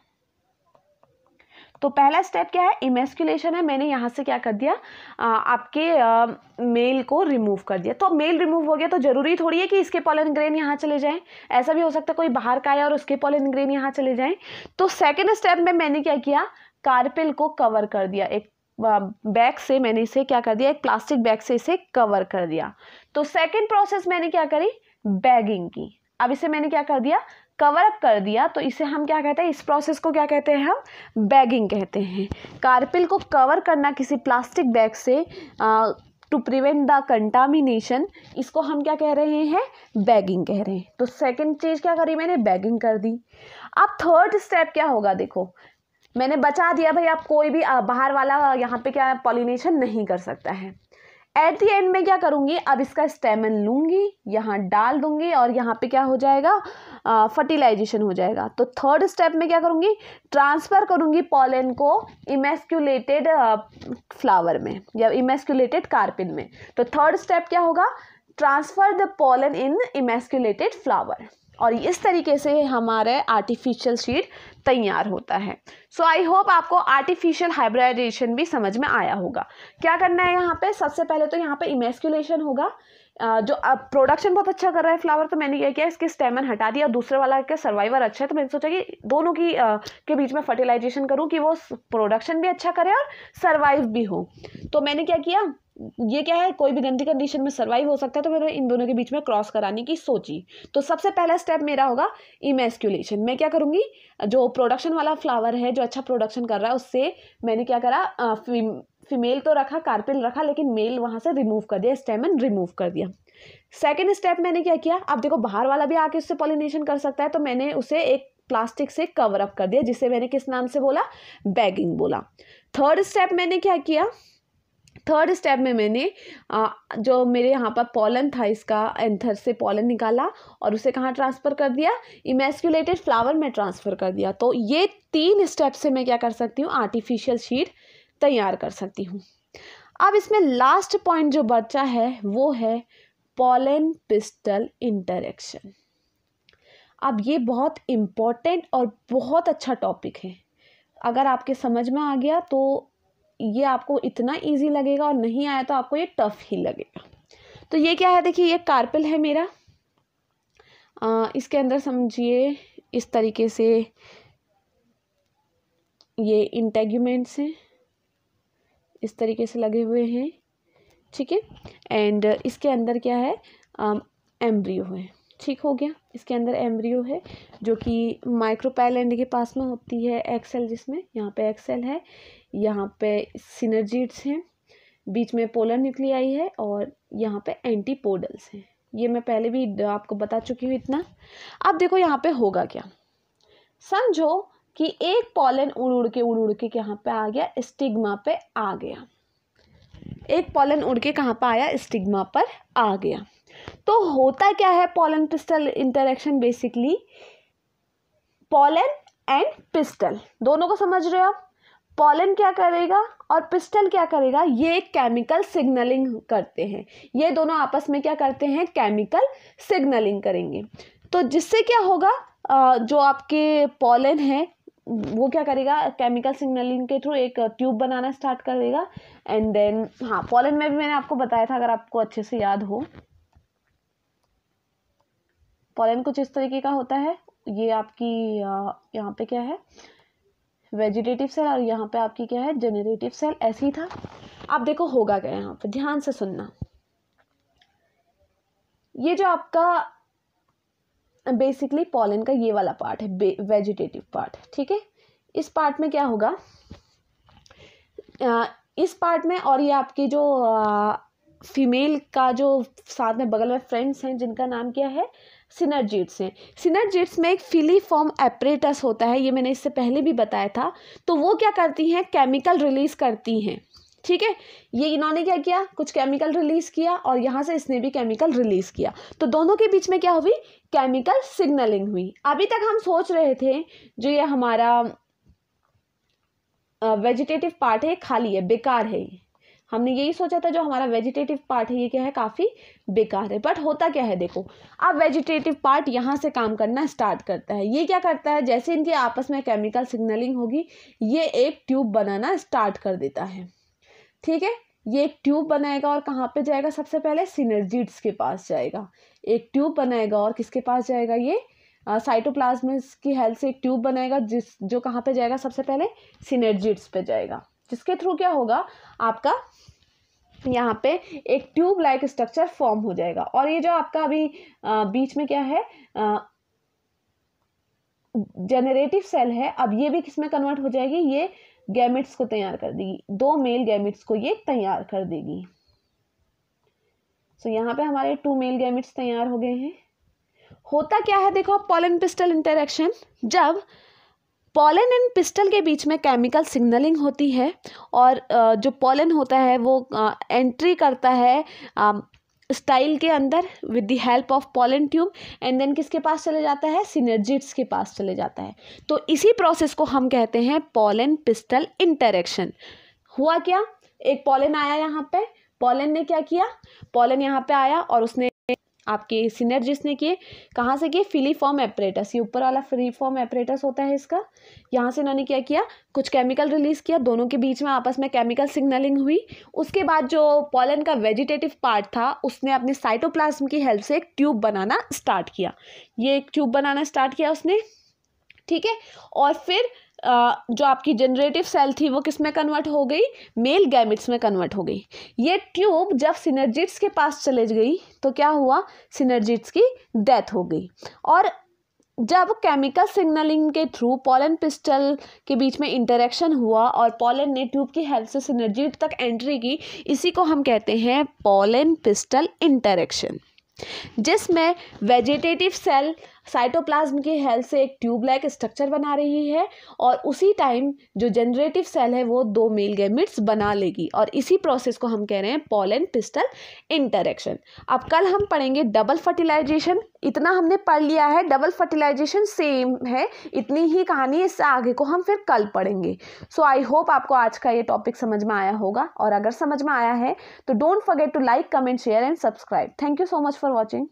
[SPEAKER 1] तो पहला स्टेप क्या है, इमेस्क्यूलेशन है। मैंने यहाँ से क्या कर दिया, आपके मेल को रिमूव कर दिया। तो मेल रिमूव हो गया तो जरूरी थोड़ी है कि इसके पॉलन ग्रेन यहाँ चले जाएं, ऐसा भी हो सकता है कोई बाहर का आया और उसके पॉलन ग्रेन यहाँ चले जाएं। तो सेकेंड स्टेप में मैंने क्या किया, कार्पेल को कवर कर दिया, एक बैग से मैंने इसे क्या कर दिया, एक प्लास्टिक बैग से इसे कवर कर दिया। तो सेकेंड प्रोसेस मैंने क्या करी, बैगिंग की। अब इसे मैंने क्या कर दिया, कवर अप कर दिया। तो इसे हम क्या कहते हैं, इस प्रोसेस को क्या कहते हैं, हम बैगिंग कहते हैं। कार्पेल को कवर करना किसी प्लास्टिक बैग से टू प्रिवेंट द कंटामिनेशन, इसको हम क्या कह रहे हैं, बैगिंग कह रहे हैं। तो सेकंड चीज क्या करी मैंने, बैगिंग कर दी। अब थर्ड स्टेप क्या होगा, देखो मैंने बचा दिया भाई, आप कोई भी बाहर वाला यहाँ पे क्या पॉलिनेशन नहीं कर सकता है। एट द एंड में क्या करूँगी, अब इसका स्टेमन लूँगी, यहाँ डाल दूंगी और यहाँ पे क्या हो जाएगा, फर्टिलाइजेशन हो जाएगा। तो थर्ड स्टेप में क्या करूँगी, ट्रांसफ़र करूँगी पॉलन को इमेस्क्यूलेटेड फ्लावर में या इमेस्क्यूलेटेड कार्पेल में। तो थर्ड स्टेप क्या होगा, transfer the pollen in emasculated flower. और इस तरीके से हमारे आर्टिफिशियल सीड तैयार होता है। सो आई होप आपको आर्टिफिशियल हाइब्रिडाइजेशन भी समझ में आया होगा। क्या करना है यहाँ पे, सबसे पहले तो यहाँ पे इमेस्क्यूलेशन होगा। जो अब प्रोडक्शन बहुत अच्छा कर रहा है फ्लावर, तो मैंने क्या किया, इसके स्टेमन हटा दिया। दूसरे वाला के सर्वाइवर अच्छा है, तो मैंने सोचा कि दोनों की के बीच में फर्टिलाइजेशन करूँ कि वो प्रोडक्शन भी अच्छा करे और सर्वाइव भी हो। तो मैंने क्या किया, ये क्या है, कोई भी गंदी कंडीशन में सर्वाइव हो सकता है, तो मैंने इन दोनों के बीच में क्रॉस कराने की सोची। तो सबसे पहला स्टेप मेरा होगा इमेस्क्यूलेशन। मैं क्या करूँगी, जो प्रोडक्शन वाला फ्लावर है जो अच्छा प्रोडक्शन कर रहा है, उससे मैंने क्या करा, फीमेल तो रखा, कार्पेल रखा, लेकिन मेल वहाँ से रिमूव कर दिया, स्टेमन रिमूव कर दिया। सेकेंड स्टेप मैंने क्या किया, अब देखो बाहर वाला भी आके उससे पॉलिनेशन कर सकता है, तो मैंने उसे एक प्लास्टिक से कवर अप कर दिया, जिसे मैंने किस नाम से बोला, बैगिंग बोला। थर्ड स्टेप मैंने क्या किया, थर्ड स्टेप में मैंने जो मेरे यहाँ पर पॉलन था, इसका एंथर से पॉलन निकाला और उसे कहाँ ट्रांसफ़र कर दिया, इमैस्कुलेटेड फ्लावर में ट्रांसफ़र कर दिया। तो ये 3 स्टेप से मैं क्या कर सकती हूँ, आर्टिफिशियल सीड तैयार कर सकती हूँ। अब इसमें लास्ट पॉइंट जो बचा है वो है पॉलन पिस्टल इंटरेक्शन। अब ये बहुत इम्पॉर्टेंट और बहुत अच्छा टॉपिक है। अगर आपके समझ में आ गया तो ये आपको इतना इजी लगेगा, और नहीं आया तो आपको ये टफ ही लगेगा। तो ये क्या है, देखिए ये कार्पेल है मेरा। इसके अंदर समझिए इस तरीके से ये इंटेग्यूमेंट्स हैं, इस तरीके से लगे हुए हैं, ठीक है। एंड इसके अंदर क्या है, एम्ब्रियो है, ठीक हो गया। इसके अंदर एम्ब्रियो है जो कि माइक्रोपैलेंड के पास में होती है, एक्सेल, जिसमें यहाँ पे एक्सेल है, यहाँ पे सिनर्जिड्स हैं, बीच में पोलर न्यूक्लियाई है, और यहाँ पे एंटीपोडल्स हैं। ये मैं पहले भी आपको बता चुकी हूँ इतना। अब देखो यहाँ पे होगा क्या, समझो कि एक पॉलन उड़ उड़ के यहाँ पे आ गया, स्टिग्मा पे आ गया। एक पॉलन उड़ के कहाँ पे आया, स्टिग्मा पर आ गया। तो होता क्या है pollen pistil interaction, basically pollen and pistol दोनों को समझ रहे हो आप। पॉलन क्या करेगा और पिस्टल क्या करेगा, ये केमिकल सिग्नलिंग करते हैं। ये दोनों आपस में क्या करते हैं, केमिकल सिग्नलिंग करेंगे। तो जिससे क्या होगा, जो आपके पॉलन है वो क्या करेगा, केमिकल सिग्नलिंग के थ्रू एक ट्यूब बनाना स्टार्ट करेगा। एंड देन हाँ, पॉलन में भी मैंने आपको बताया था, अगर आपको अच्छे से याद हो, पॉलन कुछ इस तरीके का होता है। ये आपकी यहाँ पे क्या है, वेजिटेटिव सेल, और यहाँ पे आपकी क्या है, जेनरेटिव सेल। ऐसे ही था। अब देखो होगा क्या, यहाँ पे ध्यान से सुनना। ये जो आपका बेसिकली पॉलन का ये वाला पार्ट है, वेजिटेटिव पार्ट, ठीक है। इस पार्ट में क्या होगा, इस पार्ट में, और ये आपकी जो फीमेल का जो साथ में बगल में फ्रेंड्स हैं, जिनका नाम क्या है, सिनर्जिड्स हैं। सिनर्जिड्स में एक फिलीफॉर्म एपरेटस होता है, ये मैंने इससे पहले भी बताया था। तो वो क्या करती हैं, केमिकल रिलीज करती हैं, ठीक है। ये इन्होंने क्या किया, कुछ केमिकल रिलीज किया, और यहाँ से इसने भी केमिकल रिलीज किया। तो दोनों के बीच में क्या हुई, केमिकल सिग्नलिंग हुई। अभी तक हम सोच रहे थे जो ये हमारा वेजिटेटिव पार्ट है खाली है, बेकार है। हमने यही सोचा था जो हमारा वेजिटेटिव पार्ट है ये क्या है, काफ़ी बेकार है। बट होता क्या है, देखो अब वेजिटेटिव पार्ट यहाँ से काम करना स्टार्ट करता है। ये क्या करता है, जैसे इनके आपस में केमिकल सिग्नलिंग होगी, ये एक ट्यूब बनाना स्टार्ट कर देता है, ठीक है। ये एक ट्यूब बनाएगा और कहाँ पे जाएगा, सबसे पहले सिनर्जिड्स के पास जाएगा। एक ट्यूब बनाएगा और किसके पास जाएगा, ये साइटोप्लाज्म की हेल्प से एक ट्यूब बनाएगा, जो कहाँ पे जाएगा, सबसे पहले सिनर्जिड्स पे जाएगा, जिसके थ्रू क्या होगा, आपका यहाँ पे एक ट्यूब लाइक स्ट्रक्चर फॉर्म हो जाएगा। और ये जो आपका अभी बीच में क्या है, जेनरेटिव सेल है, अब ये भी किसमें कन्वर्ट हो जाएगी, ये गैमेट्स को तैयार कर देगी, 2 मेल गैमेट्स को ये तैयार कर देगी। सो यहाँ पे हमारे 2 मेल गैमेट्स तैयार हो गए हैं। होता क्या है, देखो पॉलन पिस्टल इंटरेक्शन, जब पॉलन एंड पिस्टल के बीच में केमिकल सिग्नलिंग होती है, और जो पॉलन होता है वो एंट्री करता है स्टाइल के अंदर with the help of pollen tube, and then किसके पास चले जाता है, सिनर्जिड्स के पास चले जाता है। तो इसी प्रोसेस को हम कहते हैं पॉलन पिस्टल इंटरेक्शन। हुआ क्या, एक पॉलन आया यहाँ पे, पॉलन ने क्या किया, पॉलन यहाँ पे आया और उसने आपके सिनर्जिड्स ने किए, कहाँ से किए, फिलीफॉर्म एपरेटस, ये ऊपर वाला फिलीफॉर्म एपरेटस होता है इसका। यहाँ से इन्होंने क्या किया, कुछ केमिकल रिलीज किया, दोनों के बीच में आपस में केमिकल सिग्नलिंग हुई। उसके बाद जो पॉलन का वेजिटेटिव पार्ट था, उसने अपने साइटोप्लाज्म की हेल्प से एक ट्यूब बनाना स्टार्ट किया। ये एक ट्यूब बनाना स्टार्ट किया उसने, ठीक है। और फिर जो आपकी जनरेटिव सेल थी वो किस में कन्वर्ट हो गई, मेल गैमेट्स में कन्वर्ट हो गई। ये ट्यूब जब सिनर्जिड्स के पास चले गई तो क्या हुआ, सिनर्जिड्स की डेथ हो गई। और जब केमिकल सिग्नलिंग के थ्रू पॉलन पिस्टल के बीच में इंटरेक्शन हुआ और पॉलन ने ट्यूब की हेल्प से सिनर्जिड तक एंट्री की, इसी को हम कहते हैं पॉलन पिस्टल इंटरेक्शन, जिसमें वेजिटेटिव सेल साइटोप्लाज्म की हेल्थ से एक ट्यूब लाइक स्ट्रक्चर बना रही है और उसी टाइम जो जनरेटिव सेल है वो 2 मेल गैमेट्स बना लेगी और इसी प्रोसेस को हम कह रहे हैं पॉलन पिस्टल इंटरेक्शन। अब कल हम पढ़ेंगे डबल फर्टिलाइजेशन। इतना हमने पढ़ लिया है, डबल फर्टिलाइजेशन सेम है, इतनी ही कहानी है, इससे आगे को हम फिर कल पढ़ेंगे। सो आई होप आपको आज का ये टॉपिक समझ में आया होगा, और अगर समझ में आया है तो don't forget to like, comment, share and subscribe. Thank you so much for watching.